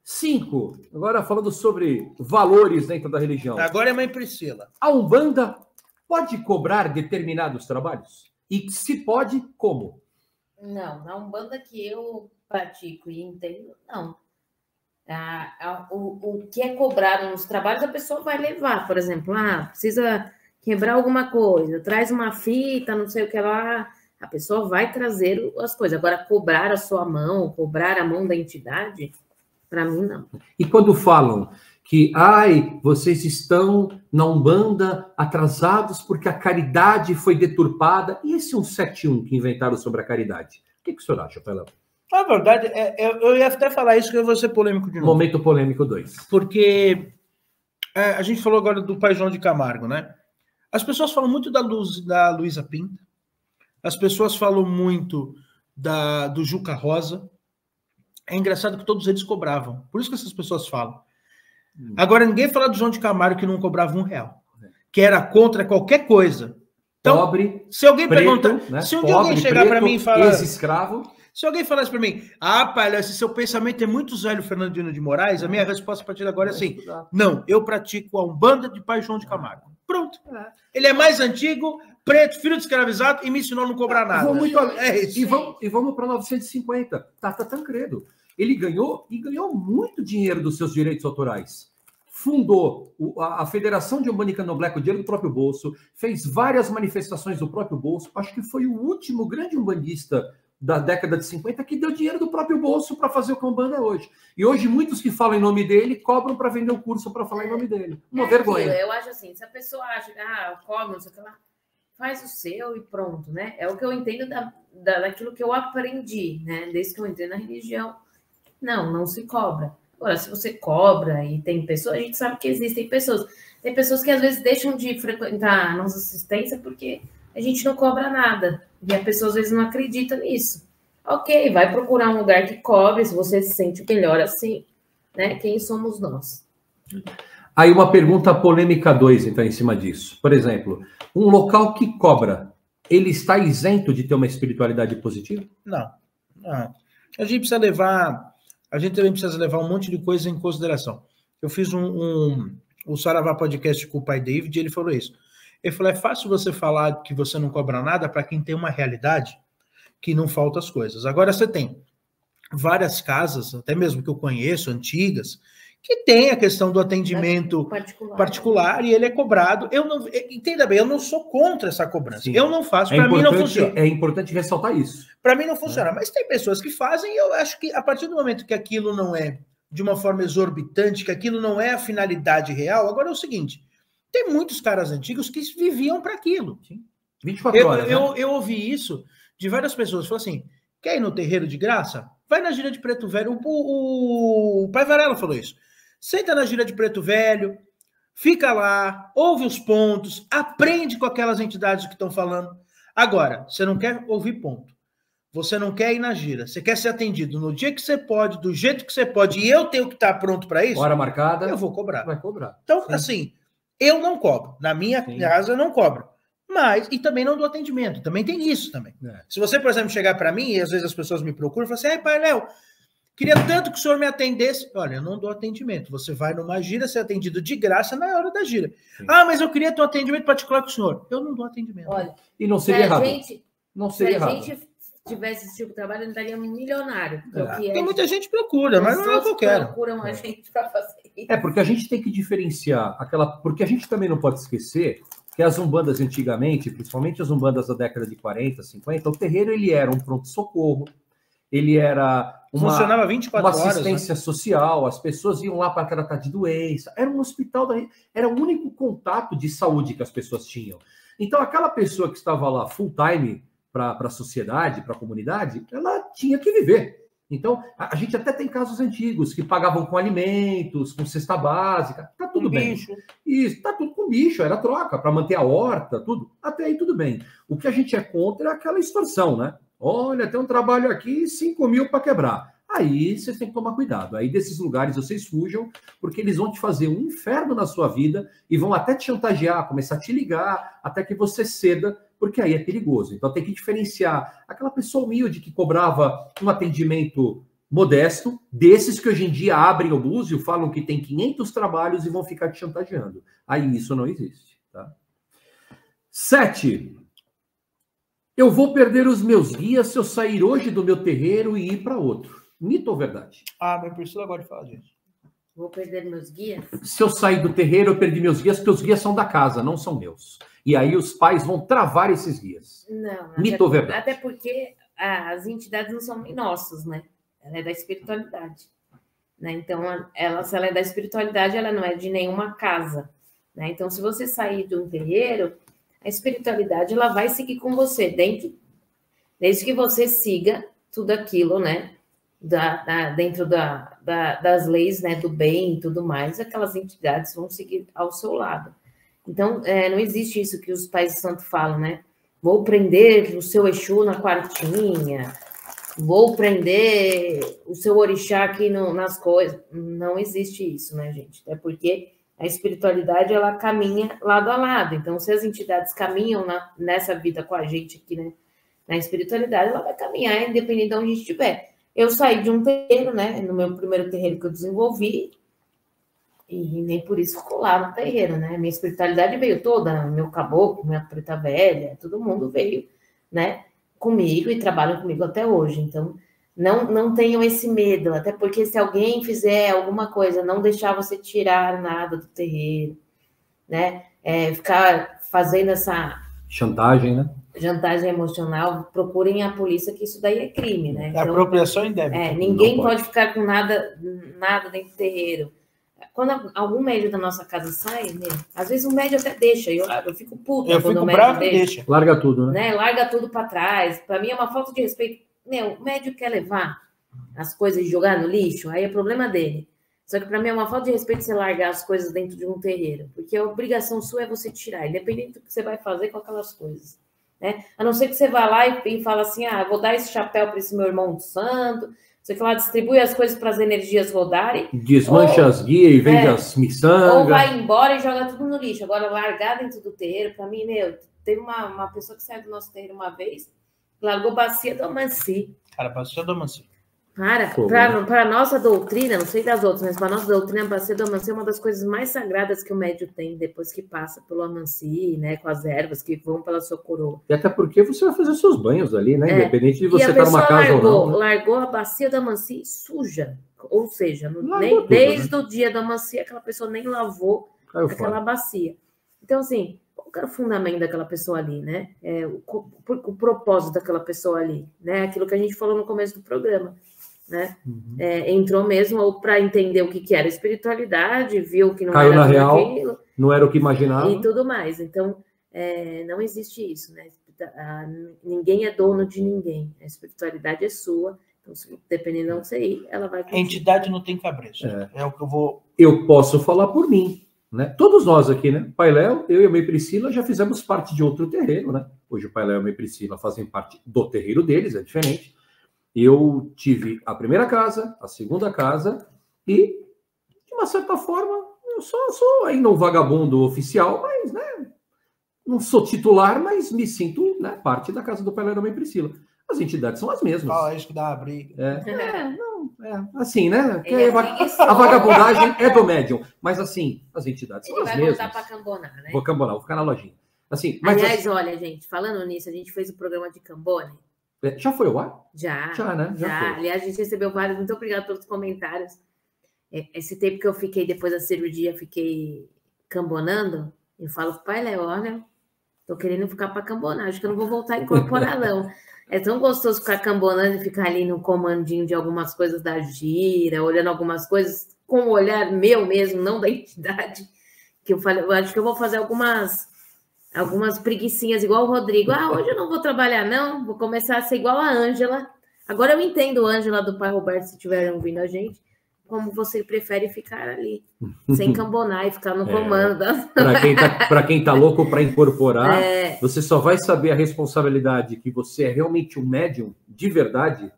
5. Agora falando sobre valores dentro da religião. Agora é mãe Priscila. A Umbanda pode cobrar determinados trabalhos? E se pode, como? Não, na Umbanda que eu pratico e entendo, não. O que é cobrado nos trabalhos, a pessoa vai levar. Por exemplo, precisa quebrar alguma coisa, traz uma fita, não sei o que lá. A pessoa vai trazer as coisas. Agora, cobrar a sua mão, cobrar a mão da entidade, para mim, não. E quando falam que, vocês estão na Umbanda atrasados porque a caridade foi deturpada, e esse 171 que inventaram sobre a caridade? O que o senhor acha, Pelão? Na verdade, eu ia até falar isso, que eu vou ser polêmico de novo. Momento polêmico 2. Porque a gente falou agora do Pai João de Camargo, né? As pessoas falam muito da Luísa Pinta, as pessoas falam muito do Juca Rosa. É engraçado que todos eles cobravam. Por isso que essas pessoas falam. Agora, ninguém fala do João de Camargo que não cobrava R$1, que era contra qualquer coisa. Então, pobre, se alguém preto, perguntar, né? se um dia alguém chegar para mim e falar, ex-escravo, se alguém falasse para mim, Palha, esse seu pensamento é muito Zélio Fernandino de Moraes, a minha resposta a partir de agora é assim, não, eu pratico a Umbanda de Pai João de Camargo. Pronto. Ele é mais antigo, preto, filho de escravizado e me ensinou a não cobrar nada. Vamos muito além. É isso. E vamos para 950. Tata Tancredo. Ele ganhou muito dinheiro dos seus direitos autorais. Fundou a Federação de Umbanda e Candomblé com dinheiro do próprio bolso, fez várias manifestações do próprio bolso. Acho que foi o último grande umbandista da década de 50 que deu dinheiro do próprio bolso para fazer o que a Umbanda é hoje. E hoje muitos que falam em nome dele cobram para vender o curso para falar em nome dele. Uma vergonha. Eu acho assim, se a pessoa acha que eu cobro, não sei o que lá, faz o seu e pronto, né? É o que eu entendo daquilo que eu aprendi, né? Desde que eu entrei na religião. Não se cobra. Agora, se você cobra e tem pessoas, a gente sabe que existem pessoas. Tem pessoas que às vezes deixam de frequentar a nossa assistência porque a gente não cobra nada. E a pessoa às vezes não acredita nisso. Ok, vai procurar um lugar que cobre, se você se sente melhor assim, né? Quem somos nós? Aí uma pergunta polêmica 2, então, em cima disso. Por exemplo, um local que cobra, ele está isento de ter uma espiritualidade positiva? Não. A gente também precisa levar um monte de coisa em consideração. Eu fiz o Saravá Podcast com o pai David e ele falou isso. Ele falou, é fácil você falar que você não cobra nada para quem tem uma realidade que não falta as coisas. Agora você tem várias casas, até mesmo que eu conheço, antigas, que tem a questão do atendimento particular e ele é cobrado. Entenda bem, eu não sou contra essa cobrança. Sim. Eu não faço, para mim não funciona. É importante ressaltar isso. Para mim não funciona, mas tem pessoas que fazem e eu acho que a partir do momento que aquilo não é de uma forma exorbitante, que aquilo não é a finalidade real, agora é o seguinte, tem muitos caras antigos que viviam para aquilo. Sim. 24 horas, eu ouvi isso de várias pessoas, falou assim, quer ir no terreiro de graça? Vai na gira de Preto Velho. O pai Varela falou isso. Senta na gira de Preto Velho, fica lá, ouve os pontos, aprende com aquelas entidades que estão falando. Agora, você não quer ouvir ponto. Você não quer ir na gira. Você quer ser atendido no dia que você pode, do jeito que você pode, e eu tenho que estar pronto para isso. Hora marcada. Eu vou cobrar. Vai cobrar. Então, sim, assim, eu não cobro. Na minha casa, eu não cobro. Mas, e também não dou atendimento. Também tem isso também. Se você, por exemplo, chegar para mim, e às vezes as pessoas me procuram e falam assim, pai Léo, queria tanto que o senhor me atendesse. Olha, eu não dou atendimento. Você vai numa gira, ser atendido de graça na hora da gira. Sim. Mas eu queria ter um atendimento particular com o senhor. Eu não dou atendimento. Olha, e não seria errado. Não seria errado. Se a gente tivesse esse tipo de trabalho, não estaria milionário. Tem muita gente que procura, mas não é o que eu quero. Procuram a gente para fazer isso. Porque a gente tem que diferenciar aquela... Porque a gente também não pode esquecer que as umbandas antigamente, principalmente as umbandas da década de 40, 50, o terreiro ele era um pronto-socorro, ele era Funcionava 24 uma horas, assistência social, as pessoas iam lá para tratar de doença, era um hospital, era o único contato de saúde que as pessoas tinham. Então, aquela pessoa que estava lá full time para a sociedade, para a comunidade, ela tinha que viver. Então, a gente até tem casos antigos que pagavam com alimentos, com cesta básica, tá tudo bem. Bicho. Isso, tá tudo com bicho, era troca, para manter a horta, tudo. Até aí tudo bem. O que a gente é contra é aquela extorsão, né? Olha, tem um trabalho aqui, 5 mil para quebrar. Aí vocês têm que tomar cuidado. Aí desses lugares vocês fujam, porque eles vão te fazer um inferno na sua vida e vão até te chantagear, começar a te ligar, até que você ceda, porque aí é perigoso. Então tem que diferenciar aquela pessoa humilde que cobrava um atendimento modesto, desses que hoje em dia abrem o búzio, falam que tem 500 trabalhos e vão ficar te chantageando. Aí isso não existe. Tá? 7. Eu vou perder os meus guias se eu sair hoje do meu terreiro e ir para outro. Mito ou verdade? Ah, mas Priscila agora de falar disso. Vou perder meus guias? Se eu sair do terreiro, eu perdi meus guias, porque os guias são da casa, não são meus. E aí os pais vão travar esses guias. Não. Mito ou verdade? Até porque as entidades não são nem nossas, né? Ela é da espiritualidade. Né? Então, se ela é da espiritualidade, ela não é de nenhuma casa. Né? Então, se você sair de um terreiro, a espiritualidade ela vai seguir com você, desde que você siga tudo aquilo, né? Dentro das leis, né, do bem e tudo mais, aquelas entidades vão seguir ao seu lado. Então, não existe isso que os pais de santo falam, né? Vou prender o seu Exu na quartinha, vou prender o seu orixá aqui nas coisas. Não existe isso, né, gente? É porque a espiritualidade, ela caminha lado a lado. Então, se as entidades caminham nessa vida com a gente aqui, né, na espiritualidade, ela vai caminhar independente de onde a gente estiver. Eu saí de um terreiro, né? No meu primeiro terreiro que eu desenvolvi, e nem por isso ficou lá no terreiro, né? Minha espiritualidade veio toda, meu caboclo, minha preta velha, todo mundo veio, né? Comigo e trabalham comigo até hoje. Então, não tenham esse medo, até porque se alguém fizer alguma coisa, não deixar você tirar nada do terreiro, né? Ficar fazendo essa chantagem, né? Chantagem emocional, procurem a polícia, que isso daí é crime, né? Então, apropriação indébita. Ninguém pode ficar com nada dentro do terreiro. Quando algum médium da nossa casa sai, né, às vezes o médium até deixa, eu fico puta eu quando fico o médium bravo e deixa. Larga tudo, né? Larga tudo para trás. Para mim é uma falta de respeito. O médium quer levar as coisas e jogar no lixo, aí é problema dele. Só que para mim é uma falta de respeito você largar as coisas dentro de um terreiro, porque a obrigação sua é você tirar, independente do que você vai fazer com aquelas coisas. Né? A não ser que você vá lá e fala assim, vou dar esse chapéu para esse meu irmão do santo, você fala, distribui as coisas para as energias rodarem. Desmancha as guias e vende as miçangas. Ou vai embora e joga tudo no lixo. Agora, largar dentro do terreiro, para mim, teve uma pessoa que saiu do nosso terreiro uma vez, largou bacia do Amanci. Cara, bacia do Amanci. Para a nossa doutrina, não sei das outras, mas para a nossa doutrina, a bacia do Amanci é uma das coisas mais sagradas que o médium tem depois que passa pelo Amanci, né, com as ervas que vão pela sua coroa. E até porque você vai fazer seus banhos ali, né? Independente de você estar numa casa ou não. Né? Largou a bacia do Amanci suja, ou seja, tudo, desde né? o dia do Amanci, aquela pessoa nem lavou aquela bacia. Então, assim, qual que era o fundamento daquela pessoa ali, né? O propósito daquela pessoa ali, né? Aquilo que a gente falou no começo do programa. Né? Uhum. Entrou mesmo ou para entender o que era espiritualidade, viu que não caiu era na real, aquilo, não era o que imaginava e tudo mais. Então não existe isso, né? Ninguém é dono de ninguém, a espiritualidade é sua, então dependendo de onde você ir, ela vai a entidade não tem cabresto, é o que eu posso falar por mim, né? Todos nós aqui, né? Pai Léo, eu e a Mãe Priscila já fizemos parte de outro terreiro, né? Hoje o Pai Léo e a Mãe Priscila fazem parte do terreiro deles, é diferente. Eu tive a primeira casa, a segunda casa e, de uma certa forma, eu sou ainda um vagabundo oficial, mas, né, não sou titular, mas me sinto, né, parte da casa do Pai Léo e da Mãe Priscila. As entidades são as mesmas. Isso que dá uma briga. Assim, né? A vagabundagem é do médium, mas assim, as entidades são as mesmas. Ele vai voltar para cambonar, né? Vou cambonar, vou ficar na lojinha. Assim, mas aliás, olha, gente, falando nisso, a gente fez o programa de Cambone. Já foi ao ar? Já, né? Já foi. Aliás, a gente recebeu vários, muito obrigada pelos comentários. Esse tempo que eu fiquei, depois da cirurgia, fiquei cambonando, Eu falo pro pai Léo, olha, tô querendo ficar para cambonar, acho que eu não vou voltar a incorporar, não. É tão gostoso ficar cambonando e ficar ali no comandinho de algumas coisas da gira, olhando algumas coisas com o olhar meu mesmo, não da entidade, que eu falei, eu acho que eu vou fazer algumas preguicinhas, igual o Rodrigo. Ah, hoje eu não vou trabalhar, não, vou começar a ser igual a Ângela. Agora eu entendo, Ângela, do pai Roberto, se estiverem ouvindo a gente, como você prefere ficar ali, sem cambonar e ficar no comando. Para quem tá louco para incorporar, você só vai saber a responsabilidade que você é realmente um médium de verdade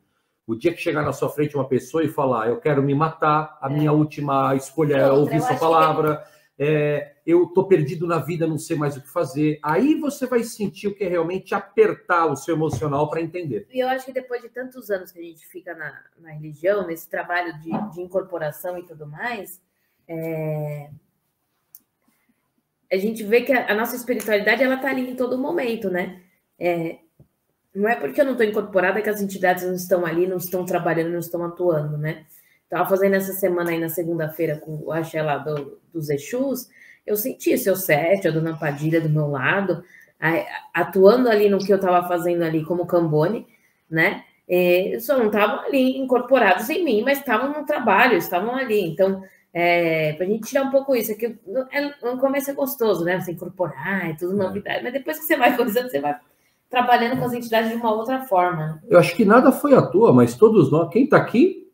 o dia que chegar na sua frente uma pessoa e falar, eu quero me matar, a minha última escolha é ouvir sua palavra, eu tô perdido na vida, não sei mais o que fazer. Aí você vai sentir o que é realmente apertar o seu emocional para entender. E eu acho que depois de tantos anos que a gente fica na religião, nesse trabalho de incorporação e tudo mais, a gente vê que a nossa espiritualidade, ela tá ali em todo momento, né? Não é porque eu não estou incorporada que as entidades não estão ali, não estão trabalhando, não estão atuando, né? Estava fazendo essa semana aí na segunda-feira com o axé lá dos Exus, eu senti o seu Sete, a dona Padilha do meu lado, atuando ali no que eu estava fazendo ali como Cambone, né? Só não estavam ali incorporados em mim, mas estavam no trabalho, estavam ali. Então, para a gente tirar um pouco isso, aqui no começo é gostoso, né? Você incorporar, é tudo novidade, mas depois que você vai coisando, você vai trabalhando com as entidades de uma outra forma. Eu acho que nada foi à toa, mas todos nós, quem está aqui,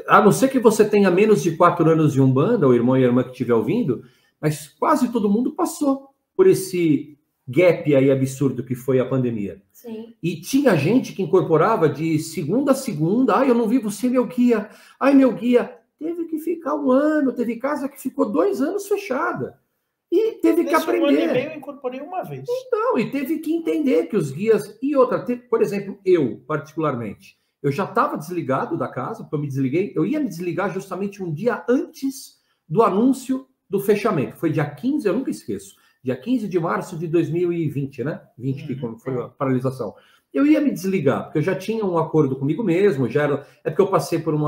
a não ser que você tenha menos de 4 anos de Umbanda, o irmão e a irmã que estiver ouvindo, mas quase todo mundo passou por esse gap aí absurdo que foi a pandemia. Sim. E tinha gente que incorporava de segunda a segunda, eu não vi você, meu guia, meu guia, teve que ficar 1 ano, teve casa que ficou 2 anos fechada. E teve que aprender. 1 ano e meio eu incorporei uma vez. Então, e teve que entender que os guias... E outra, por exemplo, eu, particularmente, eu já estava desligado da casa, porque eu me desliguei, eu ia me desligar justamente um dia antes do anúncio do fechamento. Foi dia 15, eu nunca esqueço, dia 15 de março de 2020, né? 20 que foi a paralisação. Eu ia me desligar, porque eu já tinha um acordo comigo mesmo, é porque eu passei por um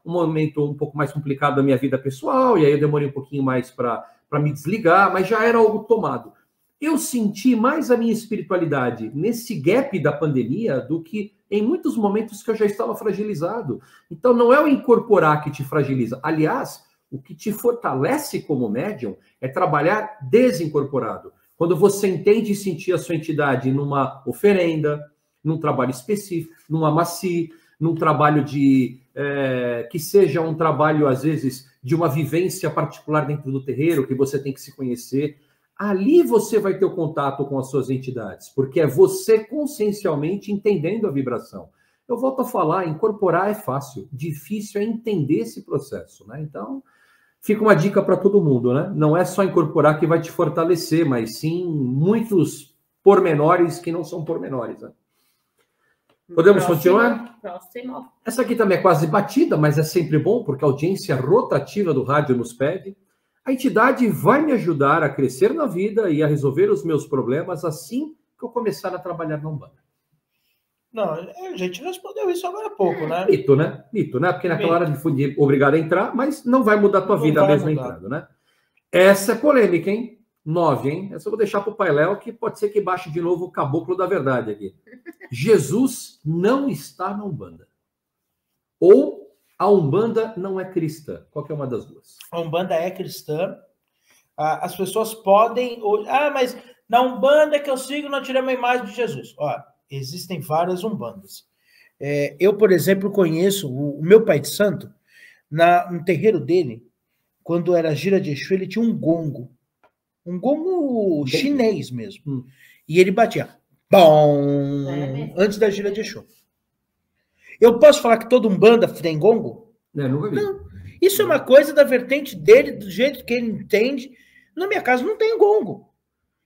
momento um pouco mais complicado da minha vida pessoal, e aí eu demorei um pouquinho mais para me desligar, mas já era algo tomado. Eu senti mais a minha espiritualidade nesse gap da pandemia do que em muitos momentos que eu já estava fragilizado. Então, não é o incorporar que te fragiliza. Aliás, o que te fortalece como médium é trabalhar desincorporado. Quando você entende e sentir a sua entidade numa oferenda, num trabalho específico, num amaci, num trabalho que seja um trabalho, às vezes, de uma vivência particular dentro do terreiro, que você tem que se conhecer. Ali você vai ter o contato com as suas entidades, porque é você consciencialmente entendendo a vibração. Eu volto a falar, incorporar é fácil, difícil é entender esse processo, né? Então, fica uma dica para todo mundo, né? Não é só incorporar que vai te fortalecer, mas sim muitos pormenores que não são pormenores, né? Podemos continuar? Próximo. Essa aqui também é quase batida, mas é sempre bom, porque a audiência rotativa do rádio nos pede. A entidade vai me ajudar a crescer na vida e a resolver os meus problemas assim que eu começar a trabalhar na Umbanda. Não, a gente respondeu isso agora há pouco, né? Mito, né? Mito, né? Porque naquela hora de obrigado a entrar, mas não vai mudar a tua vida mesmo entrando, né? Essa é polêmica, hein? 9, hein? Essa eu vou deixar para o Pai Léo, que pode ser que baixe de novo o caboclo da verdade aqui. Jesus não está na Umbanda. Ou a Umbanda não é cristã. Qual que é uma das duas? A Umbanda é cristã. As pessoas podem... mas na Umbanda que eu sigo não tiramos a imagem de Jesus. Ó, existem várias Umbandas. Eu, por exemplo, conheço o meu pai de santo, no terreiro dele, quando era gira de Exu, ele tinha um gongo. Um gongo chinês mesmo. E ele batia. Bom! Antes da gira de Exu. Eu posso falar que todo Umbanda tem gongo? Nunca vi. Não. Isso é uma coisa da vertente dele, do jeito que ele entende. Na minha casa não tem gongo.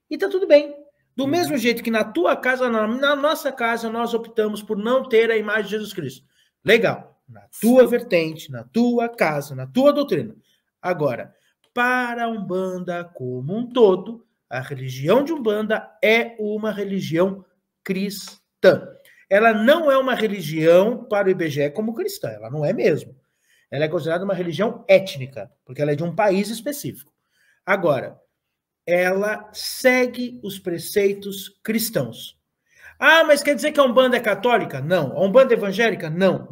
E tá tudo bem. Do mesmo jeito que na tua casa, na nossa casa, nós optamos por não ter a imagem de Jesus Cristo. Legal. Na tua vertente, na tua casa, na tua doutrina. Agora, para a Umbanda como um todo, a religião de Umbanda é uma religião cristã. Ela não é uma religião para o IBGE como cristã, ela não é mesmo. Ela é considerada uma religião étnica, porque ela é de um país específico. Agora, ela segue os preceitos cristãos. Ah, mas quer dizer que a Umbanda é católica? Não. A Umbanda é evangélica? Não.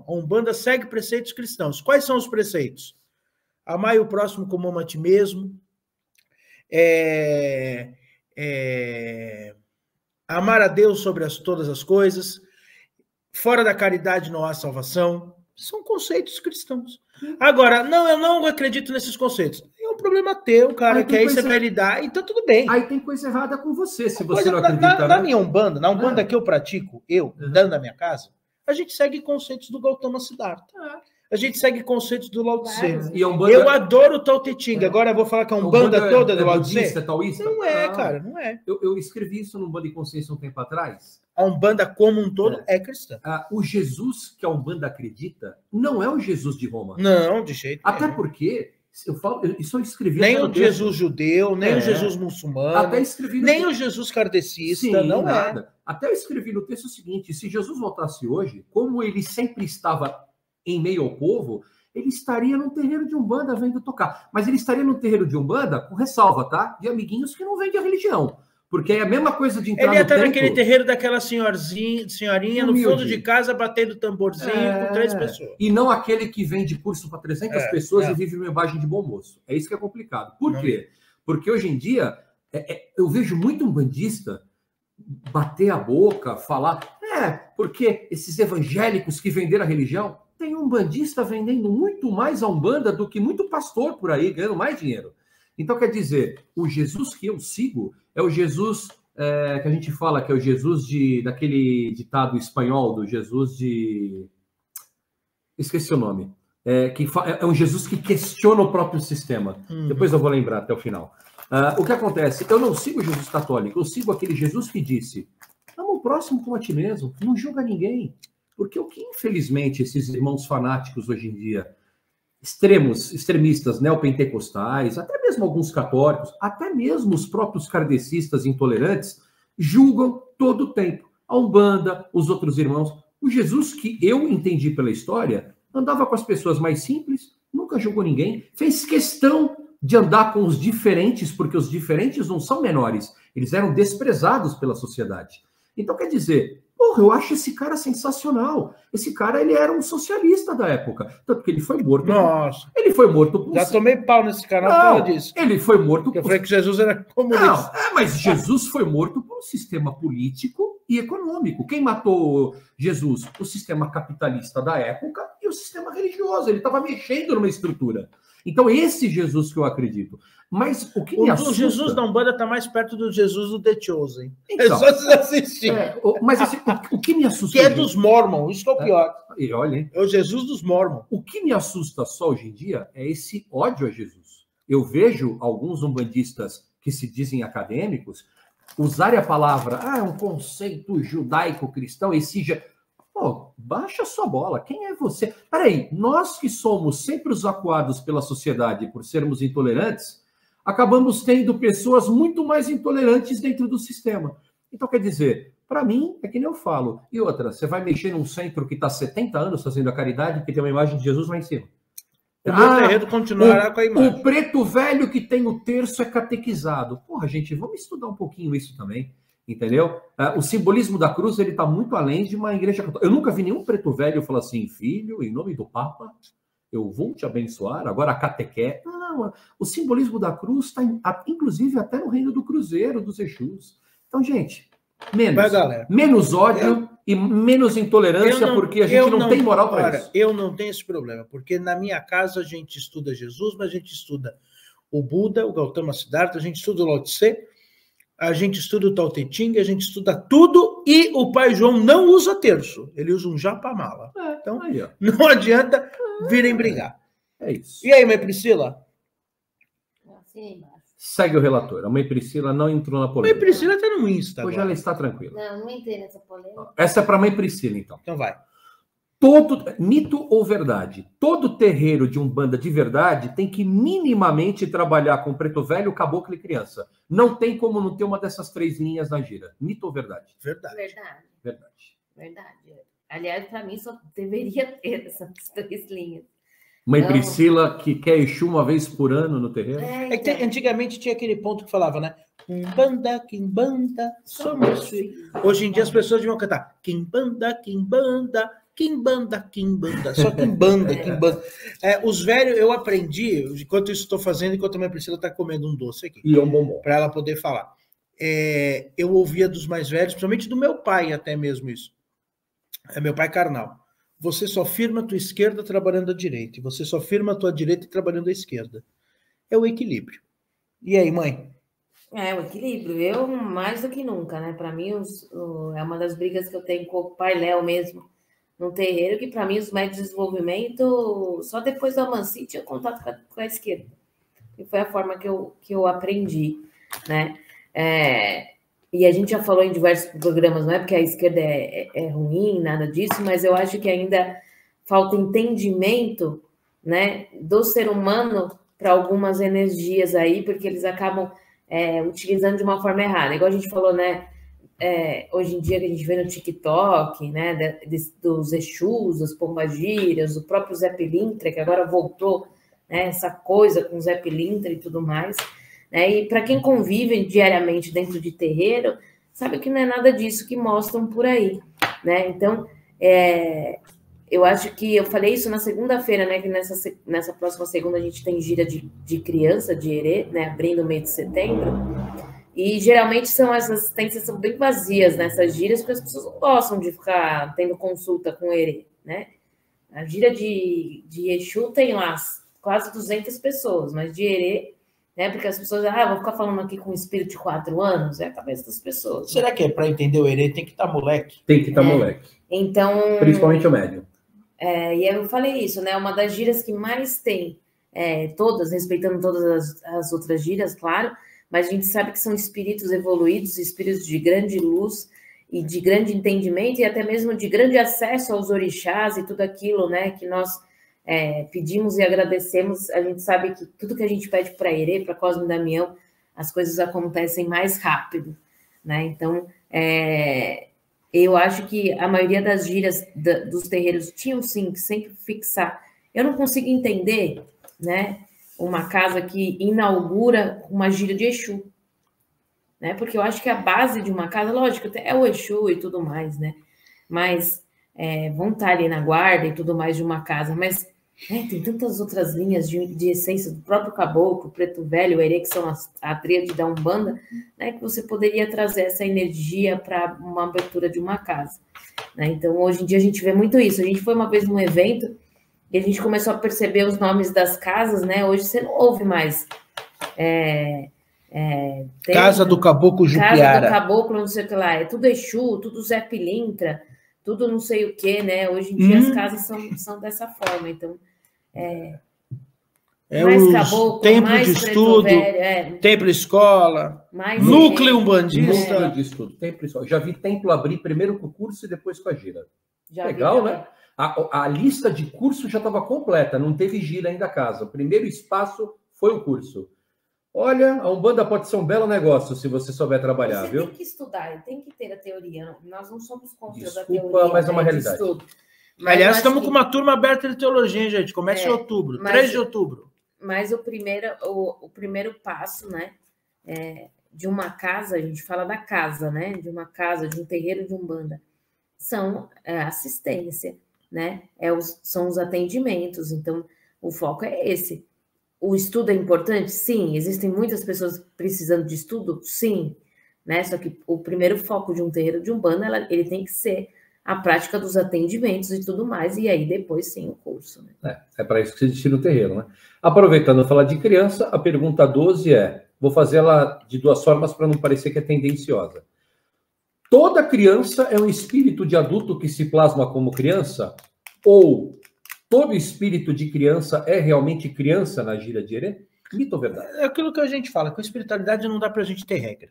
A Umbanda segue preceitos cristãos. Quais são os preceitos? Amai o próximo como ama a ti mesmo. Amar a Deus sobre todas as coisas. Fora da caridade não há salvação. São conceitos cristãos. Agora, não, eu não acredito nesses conceitos. É um problema teu, cara, que aí você vai lidar, então tudo bem. Aí tem coisa errada com você, se você não acredita. Na minha Umbanda, na Umbanda que eu pratico, dentro da minha casa, a gente segue conceitos do Gautama Siddhartha. A gente segue conceitos do Lao Tse. Eu adoro o Tao Te Ching. Agora eu vou falar que a Umbanda toda do Lao Tse. Não é, cara, não é. Eu escrevi isso no Umbanda e Consciência um tempo atrás. A Umbanda como um todo é cristã. O Jesus que a Umbanda acredita não é o Jesus de Roma. Não, de jeito nenhum. Até porque, isso eu escrevi... Nem o Jesus judeu, nem o Jesus muçulmano, até escrevi nem o Jesus kardecista, Sim, não nada. é. Até eu escrevi no texto o seguinte, se Jesus voltasse hoje, como ele sempre estava em meio ao povo, ele estaria num terreiro de Umbanda vendo tocar. Mas ele estaria no terreiro de Umbanda, com ressalva, tá? De amiguinhos que não vendem a religião. Porque é a mesma coisa de entrar ele ia estar templo, naquele terreiro daquela senhorinha humilde, no fundo de casa, batendo tamborzinho com 3 pessoas. E não aquele que vende curso para 300 pessoas e vive uma imagem de bom moço. É isso que é complicado. Por quê? Porque hoje em dia, eu vejo muito umbandista bater a boca, falar, porque esses evangélicos que venderam a religião, tem um umbandista vendendo muito mais a Umbanda do que muito pastor por aí, ganhando mais dinheiro. Então, quer dizer, o Jesus que eu sigo é o Jesus que a gente fala que é o Jesus daquele ditado espanhol, do Jesus de... Esqueci o nome. É um Jesus que questiona o próprio sistema. Depois eu vou lembrar até o final. O que acontece? Eu não sigo o Jesus católico, eu sigo aquele Jesus que disse, ama o próximo como a ti mesmo, não julga ninguém. Porque o que, infelizmente, esses irmãos fanáticos hoje em dia, extremistas, neopentecostais, até mesmo alguns católicos, até mesmo os próprios kardecistas intolerantes, julgam todo o tempo. A Umbanda, os outros irmãos. O Jesus que eu entendi pela história, andava com as pessoas mais simples, nunca julgou ninguém, fez questão de andar com os diferentes, porque os diferentes não são menores, eles eram desprezados pela sociedade. Então, quer dizer... eu acho esse cara sensacional. Esse cara, ele era um socialista da época. Tanto que ele foi morto. Nossa. Ele foi morto por... Já tomei pau nesse canal por causa disso. Ele foi morto por... Eu falei que Jesus era comunista. Não, mas Jesus foi morto por um sistema político e econômico. Quem matou Jesus? O sistema capitalista da época e o sistema religioso. Ele estava mexendo numa estrutura. Então, esse Jesus que eu acredito. Mas o que me assusta... O Jesus da Umbanda está mais perto do Jesus do The Chosen. Então, é só vocês assistirem. Mas assim, o que me assusta... Que é dos Mormons, isso que é o pior. E olha, hein? É o Jesus dos Mormons. O que me assusta só hoje em dia é esse ódio a Jesus. Eu vejo alguns umbandistas que se dizem acadêmicos usarem a palavra, é um conceito judaico-cristão, Pô, baixa sua bola. Quem é você? Peraí, nós que somos sempre os acuados pela sociedade por sermos intolerantes, acabamos tendo pessoas muito mais intolerantes dentro do sistema. Então, quer dizer, para mim, é que nem eu falo. E outra, você vai mexer num centro que está 70 anos fazendo a caridade, que tem uma imagem de Jesus lá em cima. O meu terreiro continuará com a imagem. O preto velho que tem o terço é catequizado. Porra, gente, vamos estudar um pouquinho isso também. Entendeu? O simbolismo da cruz, ele está muito além de uma igreja católica. Eu nunca vi nenhum preto velho falar assim, filho, em nome do Papa, eu vou te abençoar, agora a catequese. Não, o simbolismo da cruz está, inclusive, até no reino do Cruzeiro, dos Exus. Então, gente, menos ódio e menos intolerância, porque a gente não tem moral para isso. Eu não tenho esse problema, porque na minha casa a gente estuda Jesus, mas a gente estuda o Buda, o Gautama Siddhartha, a gente estuda o Lao Tse, a gente estuda o Tao Te Ching, a gente estuda tudo, e o Pai João não usa terço, ele usa um japamala. Então, aí, não adianta virem brigar. É isso. E aí, mãe Priscila? Segue o relator. A mãe Priscila não entrou na polêmica. Mãe Priscila está no Insta. Hoje agora. ela está tranquila. Não entrei nessa polêmica. Essa é para a mãe Priscila, então. Então vai. Mito ou verdade? Todo terreiro de Umbanda de verdade tem que minimamente trabalhar com preto velho, caboclo e criança. Não tem como não ter uma dessas 3 linhas na gira. Mito ou verdade? Verdade. Verdade. Aliás, para mim só deveria ter essas 3 linhas. Mãe Não. Priscila, que quer Exu uma vez por ano no terreiro? É que antigamente tinha aquele ponto que falava, né? Quimbanda, quimbanda, somos filhos. Hoje em dia as pessoas deviam cantar quimbanda, quimbanda, quimbanda, quimbanda. Só quimbanda, quimbanda. Os velhos, eu aprendi, enquanto isso estou fazendo, enquanto a minha Priscila está comendo um doce aqui, E é um bombom. para ela poder falar. Eu ouvia dos mais velhos, principalmente do meu pai até mesmo isso. É meu pai carnal. Você só firma a tua esquerda trabalhando à direita. E você só firma a tua direita trabalhando à esquerda. É o equilíbrio. E aí, mãe? É, o equilíbrio. Eu, mais do que nunca, né? Para mim, é uma das brigas que eu tenho com o pai Léo mesmo, no terreiro, que para mim os médios de desenvolvimento, só depois do Amanci tinha contato com a esquerda. E foi a forma que eu aprendi, né? E a gente já falou em diversos programas, não é porque a esquerda é ruim, nada disso, mas eu acho que ainda falta entendimento, né, do ser humano para algumas energias aí, porque eles acabam utilizando de uma forma errada. Igual a gente falou, né, hoje em dia que a gente vê no TikTok, né, dos Exus, dos Pombagiras, do próprio Zé Pilintra, que agora voltou, né, essa coisa com o Zé Pilintra e tudo mais. E para quem convive diariamente dentro de terreiro, sabe que não é nada disso que mostram por aí, né? Então, eu acho que eu falei isso na segunda-feira, né? Que nessa próxima segunda a gente tem gira de criança, de herê, né? Abrindo o mês de setembro. E geralmente são essas assistências são bem vazias nessas giras, porque as pessoas não gostam de ficar tendo consulta com herê, né? A gira de Exu tem lá quase 200 pessoas, mas de herê, né? Porque as pessoas, vou ficar falando aqui com um espírito de 4 anos, é a cabeça das pessoas. Será que para entender o herê tem que estar moleque? Tem que estar moleque. Então, Principalmente o médium. E eu falei isso, né? Uma das giras que mais tem, todas, respeitando todas as outras giras, claro, mas a gente sabe que são espíritos evoluídos, espíritos de grande luz e de grande entendimento e até mesmo de grande acesso aos orixás e tudo aquilo, né? Que nós pedimos e agradecemos. A gente sabe que tudo que a gente pede para Herê, para Cosme e Damião, as coisas acontecem mais rápido, né? Então, eu acho que a maioria das giras dos terreiros tinham sim que sempre fixar. Eu não consigo entender, né, uma casa que inaugura uma gira de Exu, né? Porque eu acho que a base de uma casa, lógico, é o Exu e tudo mais, né? Mas vão estar ali na guarda e tudo mais de uma casa, mas tem tantas outras linhas de essência do próprio caboclo, preto velho, o herê, que são a tríade da Umbanda, né, que você poderia trazer essa energia para uma abertura de uma casa, né? Então, hoje em dia, a gente vê muito isso. A gente foi uma vez num evento e a gente começou a perceber os nomes das casas, né? Hoje você não ouve mais. Casa do Caboclo Jupiara. Casa do Caboclo, não sei o que lá. É tudo Exu, tudo Zé Pilintra, tudo não sei o que, né? Hoje em dia as casas são dessa forma. Então, mais caboclo, templo mais de preto estudo, velho, templo escola, mais núcleo herê. umbandista. Núcleo de estudo. Já vi templo abrir primeiro com o curso e depois com a gira. Já vi Legal, também. né? A lista de curso já estava completa, não teve gira ainda a casa. O primeiro espaço foi o curso. Olha, a Umbanda pode ser um belo negócio se você souber trabalhar, Você viu? tem que estudar, tem que ter a teoria. Nós não somos contra a Desculpa, teoria, mas é uma né, de realidade. estudo. Mas eu Aliás, acho estamos que- com uma turma aberta de teologia, hein, gente? Começa em outubro, mas- 3 de outubro. Mas o primeiro passo, né, de uma casa, a gente fala da casa, né, de uma casa, de um terreiro de Umbanda, são assistência, né, são os atendimentos. Então, o foco é esse. O estudo é importante? Sim. Existem muitas pessoas precisando de estudo? Sim. Né? Só que o primeiro foco de um terreiro de Umbanda, ele tem que ser a prática dos atendimentos e tudo mais, e aí depois sim o curso. Né? É para isso que existe no terreiro, né? Aproveitando falar de criança, a pergunta 12 vou fazer ela de 2 formas para não parecer que é tendenciosa. Toda criança é um espírito de adulto que se plasma como criança? Ou todo espírito de criança é realmente criança na gira de Herê? Mito ou verdade? É aquilo que a gente fala, com espiritualidade não dá para a gente ter regra.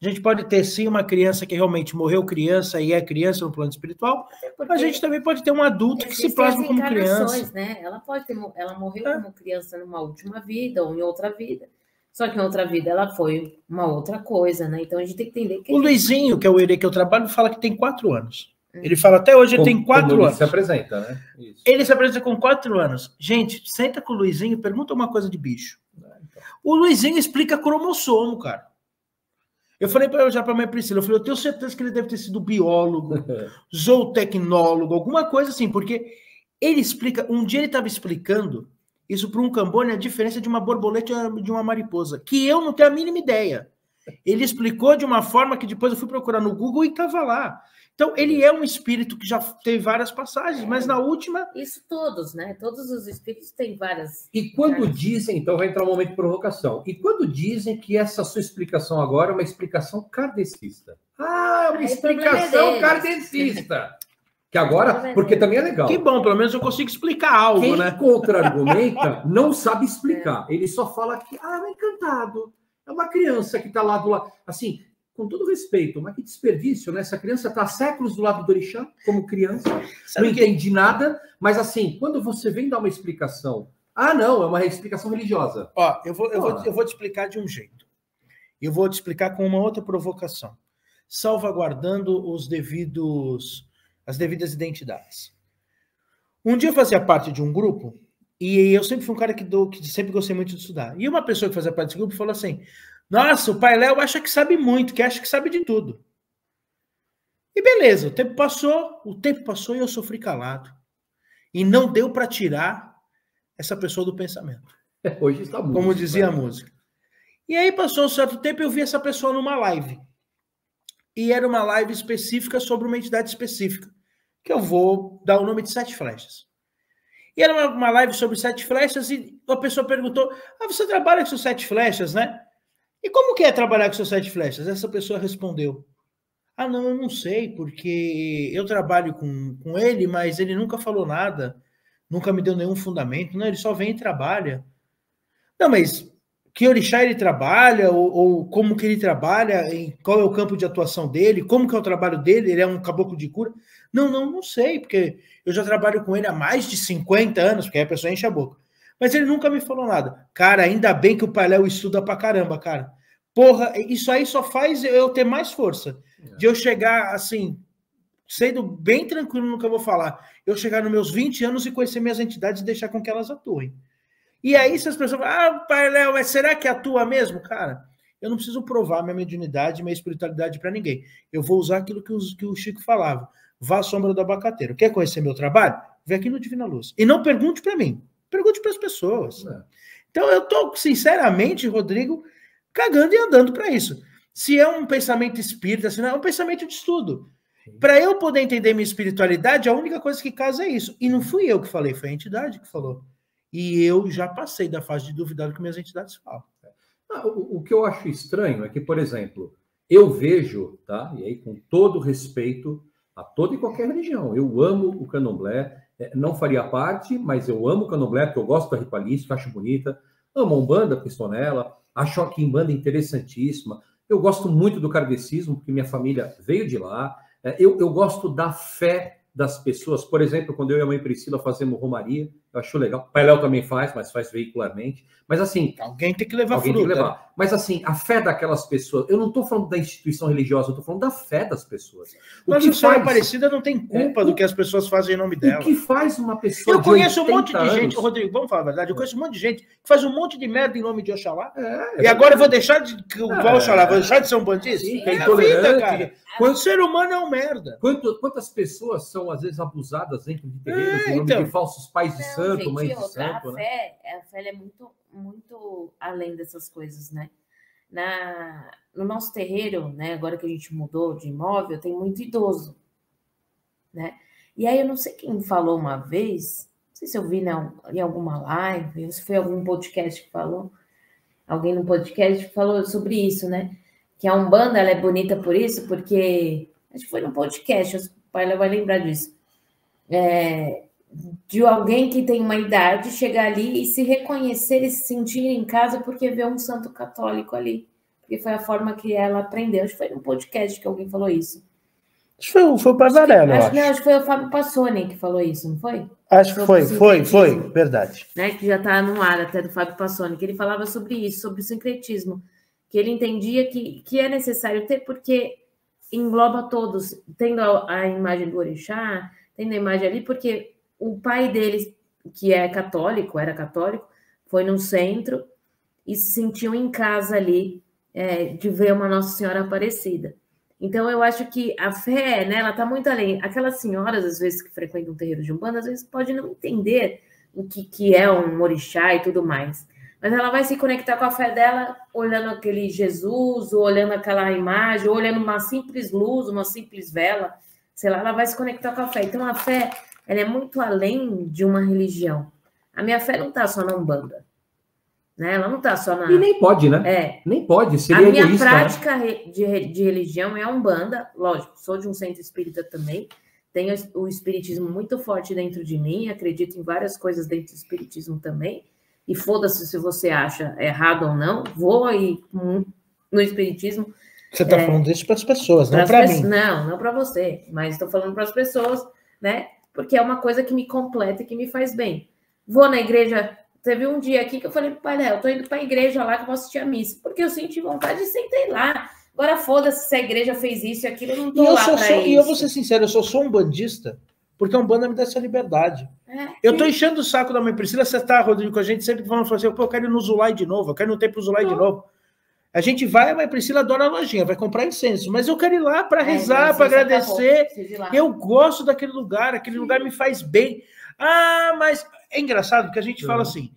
A gente pode ter, sim, uma criança que realmente morreu criança e é criança no plano espiritual, mas a gente também pode ter um adulto que se plasma como criança. Né? Ela morreu como criança numa última vida ou em outra vida. Só que em outra vida ela foi uma outra coisa, né? Então a gente tem que entender que... O Luizinho, que é o herê que eu trabalho, fala que tem 4 anos. Ele fala, até hoje ele tem 4 como anos. Ele se apresenta, né? Isso. Ele se apresenta com 4 anos. Gente, senta com o Luizinho e pergunta uma coisa de bicho. O Luizinho explica cromossomo, cara. Eu falei já para a minha Priscila, eu tenho certeza que ele deve ter sido biólogo, zootecnólogo, alguma coisa assim, porque ele explica, um dia ele estava explicando isso para um cambone, a diferença de uma borboleta e de uma mariposa, que eu não tenho a mínima ideia. Ele explicou de uma forma que depois eu fui procurar no Google e estava lá. Então, ele é um espírito que já teve várias passagens, mas na última... Isso todos, né? Todos os espíritos têm várias... E quando dizem, então vai entrar um momento de provocação, e quando dizem que essa sua explicação agora é uma explicação kardecista? Ah, é uma explicação kardecista! Que agora, porque também é legal. Que bom, pelo menos eu consigo explicar algo, Quem né? contra-argumenta não sabe explicar. Ele só fala que, é encantado. É uma criança que está lá do lado... Assim, com todo respeito, mas que desperdício, né? Essa criança está há séculos do lado do orixá, como criança, não entendi nada, mas assim, quando você vem dar uma explicação, não, é uma explicação religiosa. Ó, eu vou te explicar de um jeito. Eu vou te explicar com uma outra provocação, salvaguardando as devidas identidades. Um dia eu fazia parte de um grupo, e eu sempre fui um cara que sempre gostei muito de estudar. E uma pessoa que fazia parte desse grupo falou assim, nossa, o Pai Léo acha que sabe muito, que acha que sabe de tudo. E beleza, o tempo passou e eu sofri calado. E não deu para tirar essa pessoa do pensamento. Hoje está muito. Como dizia a música. E aí passou um certo tempo e eu vi essa pessoa numa live. E era uma live específica sobre uma entidade específica, que eu vou dar o nome de 7 Flechas. E era uma live sobre 7 flechas e a pessoa perguntou, você trabalha com seus 7 flechas, né? E como que é trabalhar com seus 7 flechas? Essa pessoa respondeu, não, eu não sei, porque eu trabalho com ele, mas ele nunca falou nada, nunca me deu nenhum fundamento, não, ele só vem e trabalha. Não, mas que orixá ele trabalha, ou como que ele trabalha, qual é o campo de atuação dele, como que é o trabalho dele, ele é um caboclo de cura? Não sei, porque eu já trabalho com ele há mais de 50 anos, porque aí a pessoa enche a boca. Mas ele nunca me falou nada. Cara, ainda bem que o Pai Léo estuda pra caramba, cara. Porra, isso aí só faz eu ter mais força. De eu chegar, assim, sendo bem tranquilo no que eu vou falar. Eu chegar nos meus 20 anos e conhecer minhas entidades e deixar com que elas atuem. E aí, se as pessoas falam, Pai Léo, mas será que atua mesmo? Cara, eu não preciso provar minha mediunidade, minha espiritualidade para ninguém. Eu vou usar aquilo que o Chico falava. Vá à sombra do abacateiro. Quer conhecer meu trabalho? Vem aqui no Divina Luz. E não pergunte para mim. Pergunte para as pessoas. Então, eu estou, sinceramente, Rodrigo, cagando e andando para isso. Se é um pensamento espírita, se não é um pensamento de estudo. Para eu poder entender minha espiritualidade, a única coisa que casa é isso. E não fui eu que falei, foi a entidade que falou. E eu já passei da fase de duvidar do que minhas entidades falam. O que eu acho estranho é que, por exemplo, eu vejo, tá? E aí com todo respeito a toda e qualquer religião, eu amo o candomblé, não faria parte, mas eu amo o candomblé, porque eu gosto da ritualística, acho bonita, amo a Umbanda, porque estou nela, acho a Quimbanda interessantíssima, eu gosto muito do kardecismo, porque minha família veio de lá, eu gosto da fé das pessoas, por exemplo, quando eu e a mãe Priscila fazemos romaria, eu acho legal, o Pai Léo também faz, mas faz veicularmente, mas assim... Alguém tem que levar alguém fruta. Tem que levar. Mas assim, a fé daquelas pessoas, eu não estou falando da instituição religiosa, eu estou falando da fé das pessoas. Mas a fé Aparecida não tem culpa do que as pessoas fazem em nome dela. O que faz uma pessoa Eu conheço um monte de anos... gente, Rodrigo, vamos falar a verdade, eu conheço um monte de gente que faz um monte de merda em nome de Oxalá, e agora eu vou deixar de Oxalá, vou deixar de ser um bandista? Sim, que é intolerante, vida, cara. O ser humano é um merda. Quantas pessoas são, às vezes, abusadas dentro de terreiros em nome de falsos pais de santo, mães de santo, a fé é muito, muito além dessas coisas, né? No nosso terreiro, né, agora que a gente mudou de imóvel, tem muito idoso, né? E aí eu não sei quem falou uma vez, não sei se eu vi em alguma live, ou se foi algum podcast que falou, alguém no podcast que falou sobre isso, né? Que a Umbanda, ela é bonita por isso, porque acho que foi no podcast, o pai vai lembrar disso. De alguém que tem uma idade chegar ali e se reconhecer e se sentir em casa porque vê um santo católico ali. Porque foi a forma que ela aprendeu. Acho que foi no podcast que alguém falou isso. Acho que foi o Passarello, acho que foi o Fábio Passoni que falou isso, não foi? Acho que foi, verdade. Né? Que já está no ar até do Fábio Passoni, que ele falava sobre isso, sobre o sincretismo. Que ele entendia que é necessário ter, porque engloba todos, tendo a imagem do orixá, tendo a imagem ali, porque o pai deles, que é católico, era católico, foi no centro e se sentiu em casa ali, de ver uma Nossa Senhora Aparecida. Então, eu acho que a fé, né, ela está muito além. Aquelas senhoras, às vezes, que frequentam um terreiro de Umbanda, às vezes podem não entender o que é um orixá e tudo mais. Mas ela vai se conectar com a fé dela olhando aquele Jesus, ou olhando aquela imagem, ou olhando uma simples luz, uma simples vela, sei lá, ela vai se conectar com a fé. Então, a fé, ela é muito além de uma religião. A minha fé não está só na Umbanda, né? Ela não está só na... E nem pode, né? Nem pode, seria a minha egoísta, prática, né, de religião é a Umbanda, lógico, sou de um centro espírita também, tenho o espiritismo muito forte dentro de mim, acredito em várias coisas dentro do espiritismo também, e foda-se se você acha errado ou não, vou aí no espiritismo. Você está falando isso para as pessoas, não para mim. Não para você, mas estou falando para as pessoas, né? Porque é uma coisa que me completa e que me faz bem. Vou na igreja, teve um dia aqui que eu falei pro Pai Léo, eu tô indo para a igreja lá que eu vou assistir a missa, porque eu senti vontade e sentei lá. Agora foda-se se a igreja fez isso e aquilo, eu não tô lá para isso. E eu vou ser sincero, eu sou um bandista, porque a Umbanda me dá essa liberdade. Eu tô enchendo o saco da mãe Priscila, você tá, Rodrigo, com a gente sempre falando assim, pô, eu quero ir no Zulai de novo, eu quero ir no Templo Zulai de novo. A gente vai, a mãe Priscila adora a lojinha, vai comprar incenso, mas eu quero ir lá para rezar, para agradecer. Eu gosto daquele lugar, aquele lugar me faz bem. Ah, mas é engraçado porque a gente fala assim,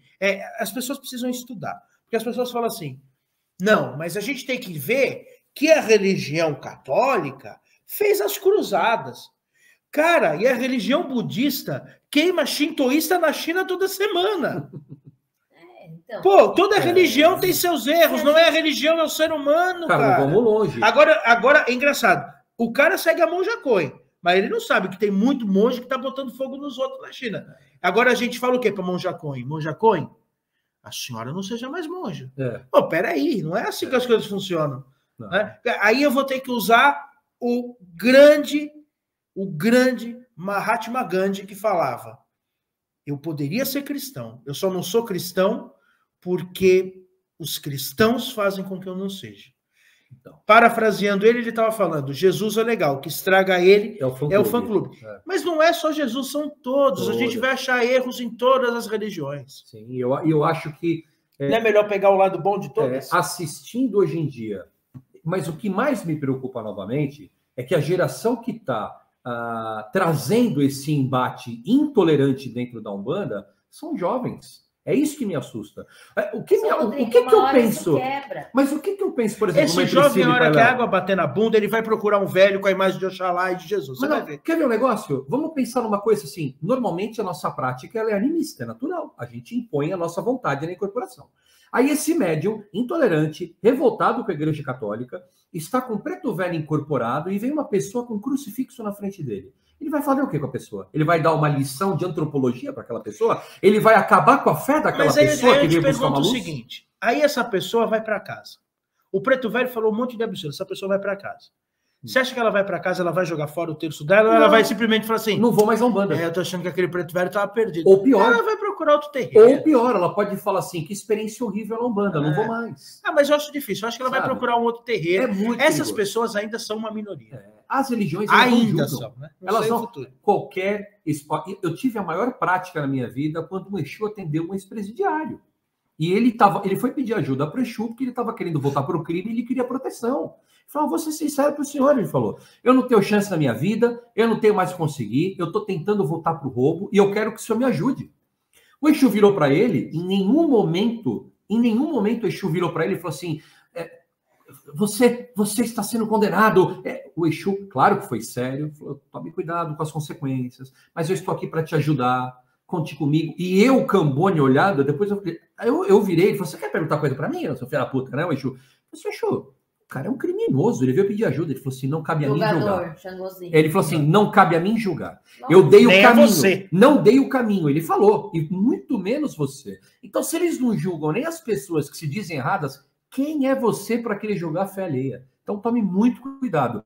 as pessoas precisam estudar, porque as pessoas falam assim, não, mas a gente tem que ver que a religião católica fez as cruzadas. Cara, e a religião budista queima shintoísta na China toda semana. Então, pô, toda religião tem seus erros, não é a religião, é o ser humano, cara. Não vamos longe. Agora, é engraçado, o cara segue a monja Coen, mas ele não sabe que tem muito monge que tá botando fogo nos outros na China. Agora a gente fala o quê para monja Coen? Monja Coen, a senhora não seja mais monja. Pô, peraí, não é assim que as coisas funcionam. Né? Aí eu vou ter que usar o grande Mahatma Gandhi que falava, eu poderia ser cristão, eu só não sou cristão porque os cristãos fazem com que eu não seja. Então, parafraseando ele estava falando, Jesus é legal, o que estraga ele é o fã-clube. Mas não é só Jesus, são todos. A gente vai achar erros em todas as religiões. Sim, eu acho que... não é melhor pegar o lado bom de todas? Assistindo hoje em dia, mas o que mais me preocupa novamente é que a geração que está trazendo esse embate intolerante dentro da Umbanda são jovens. É isso que me assusta. O que eu penso? Mas o que eu penso, por exemplo... Esse jovem, na hora que a água bater na bunda, ele vai procurar um velho com a imagem de Oxalá e de Jesus. Você vai ver. Quer ver um negócio? Vamos pensar numa coisa assim. Normalmente, a nossa prática ela é animista, é natural. A gente impõe a nossa vontade na incorporação. Aí esse médium, intolerante, revoltado com a Igreja Católica, está com preto velho incorporado e vem uma pessoa com um crucifixo na frente dele. Ele vai fazer o que com a pessoa? Ele vai dar uma lição de antropologia para aquela pessoa? Ele vai acabar com a fé daquela pessoa que veio buscar uma luz? O seguinte, aí essa pessoa vai para casa. O preto velho falou um monte de absurdo, essa pessoa vai para casa. Você acha que ela vai para casa, ela vai jogar fora o terço dela, ou ela vai simplesmente falar assim... Não vou mais a Umbanda. Eu tô achando que aquele preto velho estava perdido. Ou pior... Ela vai procurar outro terreiro. Ou pior, ela pode falar assim, que experiência horrível na Umbanda, não vou mais. Mas eu acho difícil, eu acho que ela vai procurar um outro terreiro. Essas perigoso. Pessoas ainda são uma minoria. As religiões ainda são, né? Elas são qualquer... Eu tive a maior prática na minha vida quando o Exu atendeu um ex-presidiário. E ele foi pedir ajuda para o Exu, porque ele estava querendo voltar para o crime e ele queria proteção. Ele falou, vou ser sincero para o senhor, ele falou, eu não tenho chance na minha vida, eu não tenho mais que conseguir, eu estou tentando voltar para o roubo e eu quero que o senhor me ajude. O Exu virou para ele, em nenhum momento o Exu virou para ele e falou assim, você está sendo condenado. O Exu, claro que foi sério, falou, tome cuidado com as consequências, mas eu estou aqui para te ajudar, conte comigo. E eu, Cambone, olhado, depois eu virei e falei, você quer perguntar coisa para mim, seu filho da puta, né, o Exu? Eu falei, Exu, o cara é um criminoso, ele veio pedir ajuda, ele falou assim, não cabe a mim julgar. Ele falou assim, não cabe a mim julgar. Eu dei o caminho, não dei o caminho, ele falou, e muito menos você. Então, se eles não julgam nem as pessoas que se dizem erradas, quem é você para querer julgar a fé alheia? Então, tome muito cuidado,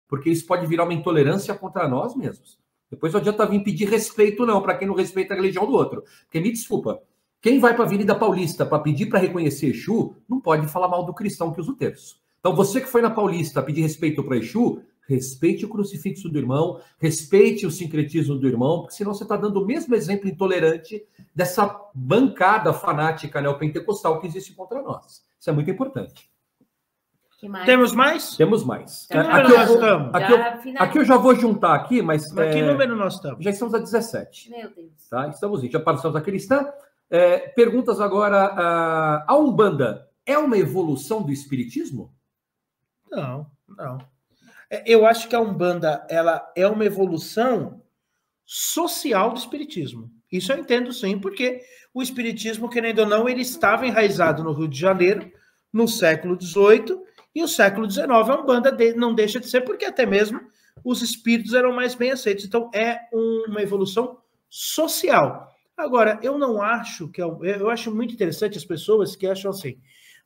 porque isso pode virar uma intolerância contra nós mesmos. Depois não adianta vir pedir respeito, não, para quem não respeita a religião do outro. Porque, me desculpa, quem vai para a Avenida Paulista para pedir para reconhecer Exu, não pode falar mal do cristão que usa o terço. Então, você que foi na Paulista pedir respeito para Exu, respeite o crucifixo do irmão, respeite o sincretismo do irmão, porque senão você está dando o mesmo exemplo intolerante dessa bancada fanática neopentecostal que existe contra nós. Isso é muito importante. Que mais? Temos mais? Temos mais. Que número nós estamos? Aqui eu já vou juntar aqui, mas... Que número nós estamos? Já estamos a 17. Meu Deus. Tá? Estamos, já passamos a cristã. Perguntas agora. A Umbanda é uma evolução do Espiritismo? Não, não. Eu acho que a Umbanda ela é uma evolução social do Espiritismo. Isso eu entendo sim, porque o Espiritismo, querendo ou não, ele estava enraizado no Rio de Janeiro, no século XVIII, e o século XIX a Umbanda não deixa de ser, porque até mesmo os espíritos eram mais bem aceitos. Então, é uma evolução social. Agora, eu não acho que... Eu acho muito interessante as pessoas que acham assim,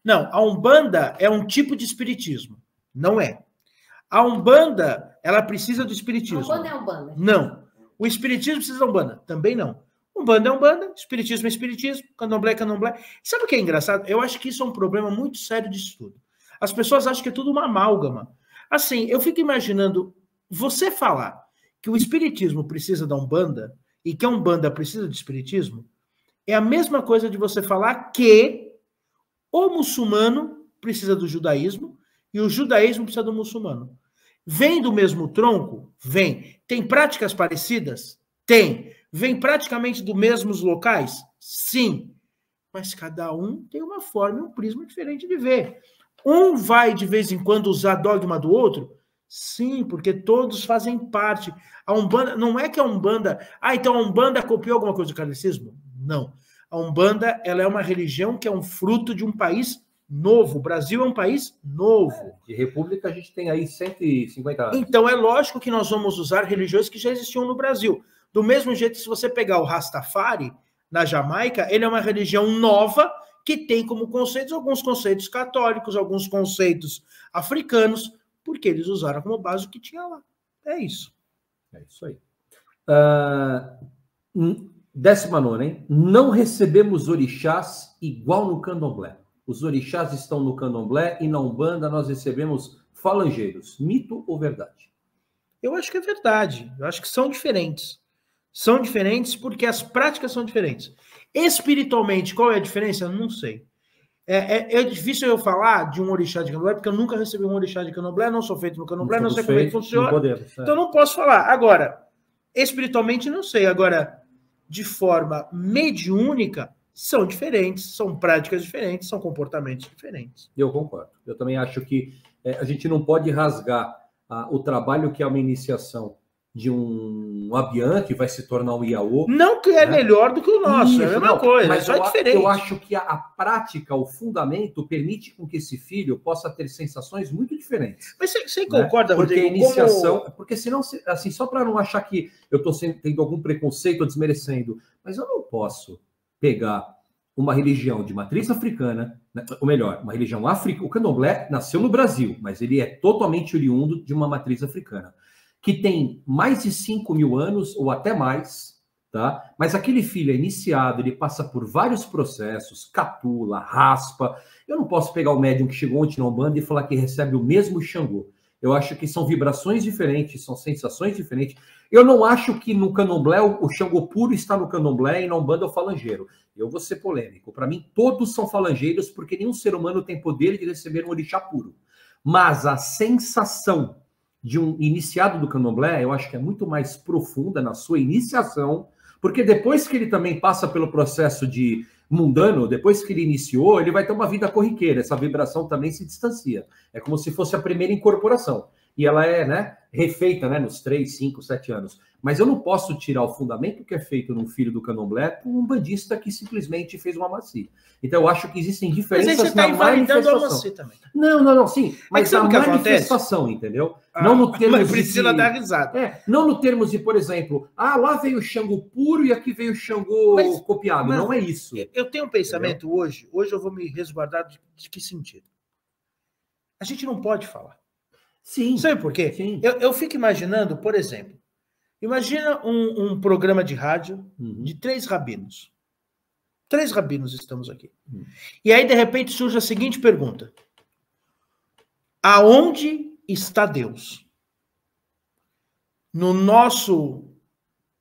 não, a Umbanda é um tipo de espiritismo. Não é. A Umbanda, ela precisa do espiritismo. A Umbanda é Umbanda. Não. O espiritismo precisa da Umbanda. Também não. Umbanda é Umbanda, espiritismo é espiritismo, candomblé é candomblé. Sabe o que é engraçado? Eu acho que isso é um problema muito sério de estudo. As pessoas acham que é tudo uma amálgama. Assim, eu fico imaginando você falar que o espiritismo precisa da Umbanda e que a Umbanda precisa do espiritismo, é a mesma coisa de você falar que o muçulmano precisa do judaísmo e o judaísmo precisa do muçulmano. Vem do mesmo tronco? Vem. Tem práticas parecidas? Tem. Vem praticamente dos mesmos locais? Sim. Mas cada um tem uma forma e um prisma diferente de ver. Um vai, de vez em quando, usar dogma do outro? Sim, porque todos fazem parte. A Umbanda, não é que a Umbanda... então a Umbanda copiou alguma coisa do kardecismo? Não. A Umbanda, ela é uma religião que é um fruto de um país novo. O Brasil é um país novo. De república a gente tem aí 150 anos. Então é lógico que nós vamos usar religiões que já existiam no Brasil. Do mesmo jeito, se você pegar o Rastafari, na Jamaica, ele é uma religião nova que tem como conceitos alguns conceitos católicos, alguns conceitos africanos, porque eles usaram como base o que tinha lá. É isso. É isso aí. 19ª, hein? Não recebemos orixás igual no candomblé. Os orixás estão no candomblé e na Umbanda nós recebemos falangeiros. Mito ou verdade? Eu acho que é verdade. Eu acho que são diferentes. São diferentes porque as práticas são diferentes. Espiritualmente, qual é a diferença? Eu não sei. É difícil eu falar de um orixá de candomblé, porque eu nunca recebi um orixá de candomblé, não sou feito no candomblé, não sei como é que funciona. Então não posso falar. Agora, espiritualmente não sei. Agora, de forma mediúnica, são diferentes, são práticas diferentes, são comportamentos diferentes. Eu concordo. Eu também acho que a gente não pode rasgar o trabalho que é uma iniciação de um Abian, que vai se tornar um Iaô. Não que é melhor do que o nosso, isso, é a mesma coisa, mas é diferente. Eu acho que a prática, o fundamento, permite com que esse filho possa ter sensações muito diferentes. Mas você concorda, Porque Rodrigo? a iniciação... Porque senão, assim, só para não achar que eu estou tendo algum preconceito ou desmerecendo, mas eu não posso pegar uma religião de matriz africana, ou melhor, uma religião africana. O candomblé nasceu no Brasil, mas ele é totalmente oriundo de uma matriz africana, que tem mais de 5.000 anos, ou até mais, tá? Mas aquele filho é iniciado, ele passa por vários processos, catula, raspa. Eu não posso pegar o médium que chegou ontem na Umbanda e falar que recebe o mesmo Xangô. Eu acho que são vibrações diferentes, são sensações diferentes. Eu não acho que no candomblé o Xangô puro está no candomblé e na Umbanda é o falangeiro. Eu vou ser polêmico. Para mim, todos são falangeiros, porque nenhum ser humano tem poder de receber um orixá puro. Mas a sensação de um iniciado do candomblé, eu acho que é muito mais profunda na sua iniciação, porque depois que ele também passa pelo processo de mundano, depois que ele iniciou, ele vai ter uma vida corriqueira, essa vibração também se distancia. É como se fosse a primeira incorporação. E ela é, né, refeita, né, nos 3, 5, 7 anos. Mas eu não posso tirar o fundamento que é feito num filho do candomblé por um bandista que simplesmente fez uma macia. Então eu acho que existem diferenças na manifestação. Também. Não, sim. Mas a manifestação, entendeu? Não no termo mas precisa dar risada. Não no termos de, por exemplo, lá veio o Xangô puro e aqui veio o Xangô copiado. Não é isso. Eu tenho um pensamento hoje eu vou me resguardar de que sentido? A gente não pode falar. Sim. Sabe por quê? Sim. Eu fico imaginando, por exemplo, imagina um programa de rádio de 3 rabinos. 3 rabinos estamos aqui. E aí, de repente, surge a seguinte pergunta. Aonde está Deus?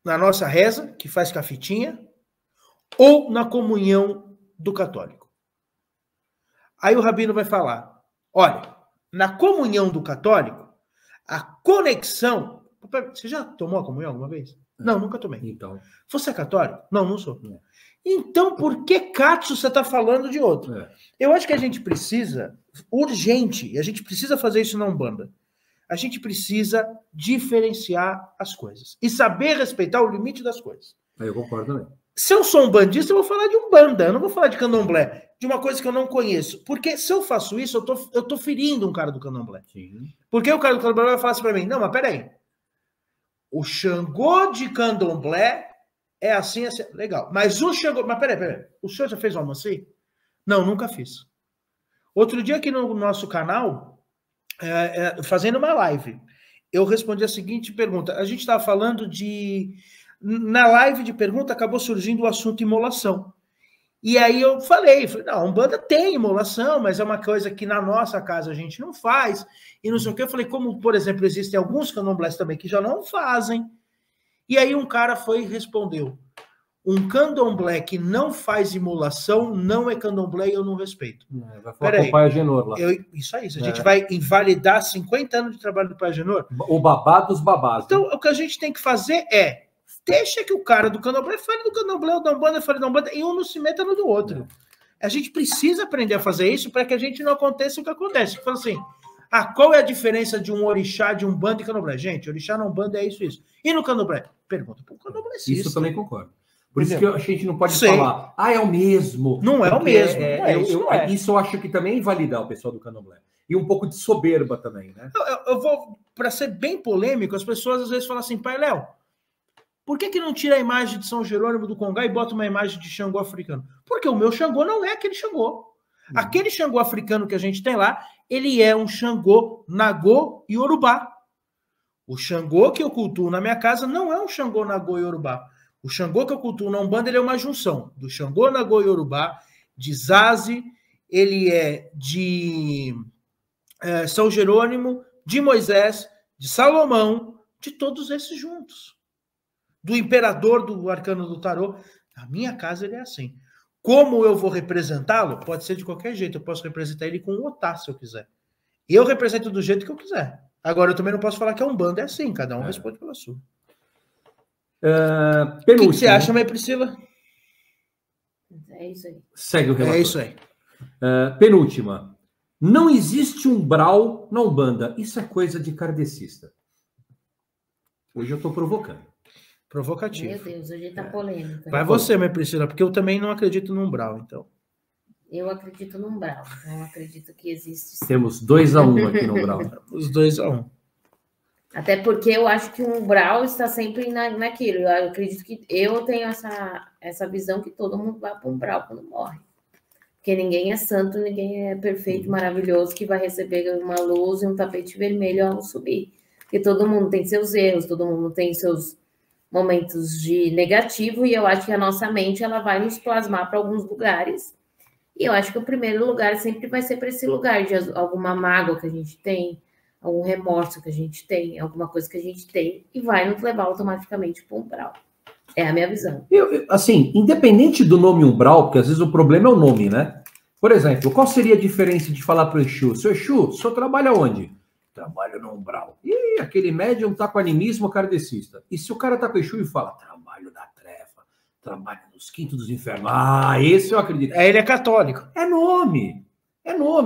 Na nossa reza, que faz com a fitinha, ou na comunhão do católico? Aí o rabino vai falar, olha, na comunhão do católico, a conexão... Você já tomou a comunhão alguma vez? Não, nunca tomei. Então. Você é católico? Não, não sou. Então, por que, Cássio, você está falando de outro? Eu acho que a gente precisa, urgente, e a gente precisa fazer isso na Umbanda, a gente precisa diferenciar as coisas e saber respeitar o limite das coisas. Eu concordo também. Se eu sou umbandista, eu vou falar de Umbanda, eu não vou falar de candomblé, de uma coisa que eu não conheço. Porque se eu faço isso, eu tô ferindo um cara do candomblé. Sim. Porque o cara do candomblé vai falar assim para mim, não, mas peraí, o Xangô de candomblé é assim, assim, legal. Mas o Xangô... Mas peraí. O senhor já fez o almoço aí? Não, nunca fiz. Outro dia aqui no nosso canal, fazendo uma live, eu respondi a seguinte pergunta. A gente estava falando de... Na live de pergunta, acabou surgindo o assunto imolação. E aí eu falei, não, a Umbanda tem imolação, mas é uma coisa que na nossa casa a gente não faz. E não sei o que. Eu falei, como, por exemplo, existem alguns candomblés também que já não fazem. E aí um cara foi e respondeu, um candomblé que não faz imolação não é candomblé e eu não respeito. Vai falar com o Pai Agenor lá. Isso aí, a gente vai invalidar 50 anos de trabalho do Pai Agenor. O babá dos babás. Então, o que a gente tem que fazer é, deixa que o cara do candomblé fale do candomblé, o da Umbanda fale da Umbanda, e um não se meta no do outro. A gente precisa aprender a fazer isso para que a gente não aconteça o que acontece. Fala assim, qual é a diferença de um orixá, de Umbanda e candomblé? Gente, orixá na Umbanda é isso. E no candomblé? Pergunta para o candomblé. Isso eu também concordo. Por isso que a gente não pode falar, é o mesmo. Não é o mesmo. Isso eu acho que também é invalidar o pessoal do candomblé. E um pouco de soberba também, né? Eu vou, para ser bem polêmico, as pessoas às vezes falam assim, pai Léo, por que não tira a imagem de São Jerônimo do Congá e bota uma imagem de Xangô africano? Porque o meu Xangô não é aquele Xangô. Aquele Xangô africano que a gente tem lá, ele é um Xangô Nagô e Yorubá. O Xangô que eu cultuo na minha casa não é um Xangô Nagô e Yorubá. O Xangô que eu cultuo na Umbanda, ele é uma junção do Xangô Nagô e Yorubá, de Zaze, ele é de São Jerônimo, de Moisés, de Salomão, de todos esses juntos. Do imperador do arcano do tarô. Na minha casa ele é assim. Como eu vou representá-lo? Pode ser de qualquer jeito. Eu posso representar ele com um otá, se eu quiser. Eu represento do jeito que eu quiser. Agora, eu também não posso falar que a Umbanda é assim. Cada um responde pela sua. O que você acha, Maria Priscila? É isso aí. Segue o relator. É isso aí. Penúltima. Não existe umbral na Umbanda. Isso é coisa de kardecista. Hoje eu estou provocando. Provocativo. Meu Deus, hoje tá polêmica. Vai você, Maria Priscila, porque eu também não acredito no umbral, então. Eu acredito no umbral. Eu acredito que existe. Temos 2-1 aqui no umbral. Os 2-1. Até porque eu acho que o umbral está sempre naquilo. Eu acredito que eu tenho essa visão que todo mundo vai para o umbral quando morre. Porque ninguém é santo, ninguém é perfeito, maravilhoso, que vai receber uma luz e um tapete vermelho ao subir. Porque todo mundo tem seus erros, todo mundo tem seus momentos de negativo, e eu acho que a nossa mente ela vai nos plasmar para alguns lugares. E eu acho que o primeiro lugar sempre vai ser para esse lugar de alguma mágoa que a gente tem, algum remorso que a gente tem, alguma coisa que a gente tem, e vai nos levar automaticamente para o umbral. É a minha visão. Assim, independente do nome umbral, porque às vezes o problema é o nome, né? Por exemplo, qual seria a diferença de falar para o Exu? Seu Exu, o senhor trabalha onde? Trabalho no umbral. E aquele médium tá com animismo kardecista. E se o cara tá com o Exu e fala, trabalho da treva, trabalho nos quintos dos infernos. Esse eu acredito. Ele é católico. É nome.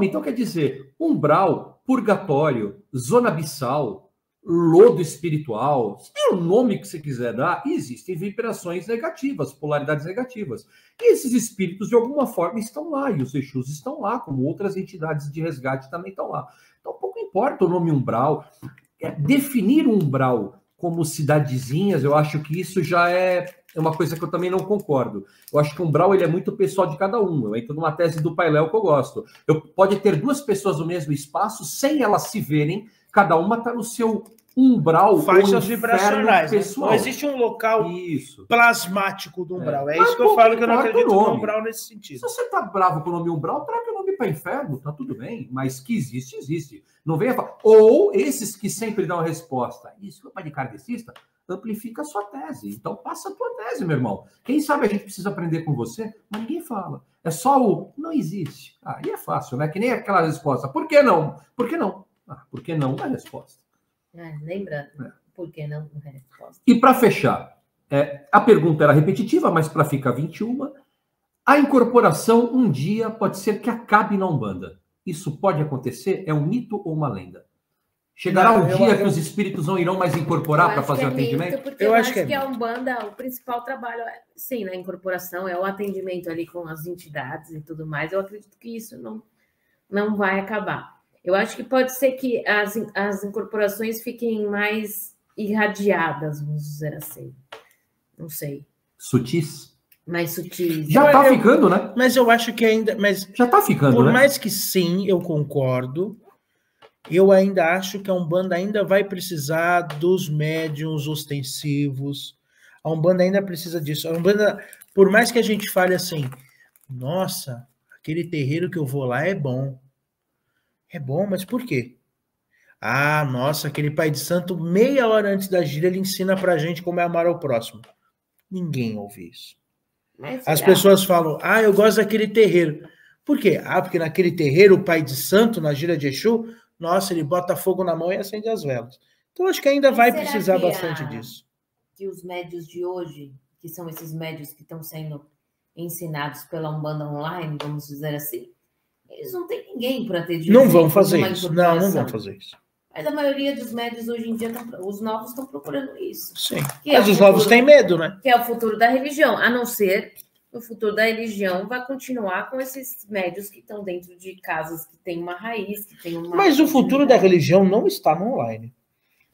Então quer dizer, umbral, purgatório, zona abissal, lodo espiritual, é o nome que você quiser dar, existem vibrações negativas, polaridades negativas. E esses espíritos, de alguma forma, estão lá, e os Exus estão lá, como outras entidades de resgate também estão lá. Então, pouco importa o nome umbral. Definir um umbral como cidadezinhas, eu acho que isso já é uma coisa que eu também não concordo. Eu acho que o umbral ele é muito pessoal de cada um. Eu entro numa tese do Pai Léo que eu gosto. Pode ter duas pessoas no mesmo espaço, sem elas se verem, cada uma está no seu umbral. Faixas vibracionais. Pessoal. Não existe um local plasmático do umbral. É isso que eu falo, que eu não acredito no umbral nesse sentido. Se você está bravo com o nome umbral, troca o nome para o inferno, tá tudo bem, mas que existe, existe. Não venha falar. Ou esses que sempre dão a resposta, isso é de kardecista, amplifica a sua tese. Então passa a tua tese, meu irmão. Quem sabe a gente precisa aprender com você, mas ninguém fala. É só o não existe. Aí é fácil, né? Que nem aquela resposta. Por que não? Por que não? Por que não é a resposta. Lembrando, por que não é a resposta. E para fechar, a pergunta era repetitiva, mas para ficar 21, a incorporação um dia pode ser que acabe na Umbanda. Isso pode acontecer? É um mito ou uma lenda? Chegará um dia que os espíritos não irão mais incorporar para fazer o atendimento? Porque eu acho que a Umbanda, o principal trabalho, sim, na incorporação, é o atendimento ali com as entidades e tudo mais. Eu acredito que isso não vai acabar. Eu acho que pode ser que as incorporações fiquem mais irradiadas, vamos dizer assim. Não sei. Sutis? Mais sutis. Já tá ficando, né? Mas eu acho que ainda... Mas já tá ficando, por né? mais que sim, eu concordo, eu ainda acho que a Umbanda ainda vai precisar dos médiuns ostensivos. A Umbanda ainda precisa disso. A Umbanda, por mais que a gente fale assim, nossa, aquele terreiro que eu vou lá é bom. É bom, mas por quê? Ah, nossa, aquele pai de santo, meia hora antes da gira, ele ensina pra gente como é amar ao próximo. Ninguém ouve isso. As pessoas falam, eu gosto daquele terreiro. Por quê? Porque naquele terreiro, o pai de santo, na gira de Exu, nossa, ele bota fogo na mão e acende as velas. Então, acho que ainda vai precisar bastante disso. Que os médios de hoje, que são esses médios que estão sendo ensinados pela Umbanda online, vamos dizer assim, eles não têm ninguém para ter... Não vão fazer isso. Não vão fazer isso. Mas a maioria dos médios hoje em dia, os novos estão procurando isso. Sim. Mas os novos têm medo, né? Que é o futuro da religião, a não ser o futuro da religião vai continuar com esses médios que estão dentro de casas que tem uma raiz, que tem uma... Mas o futuro da religião não está no online.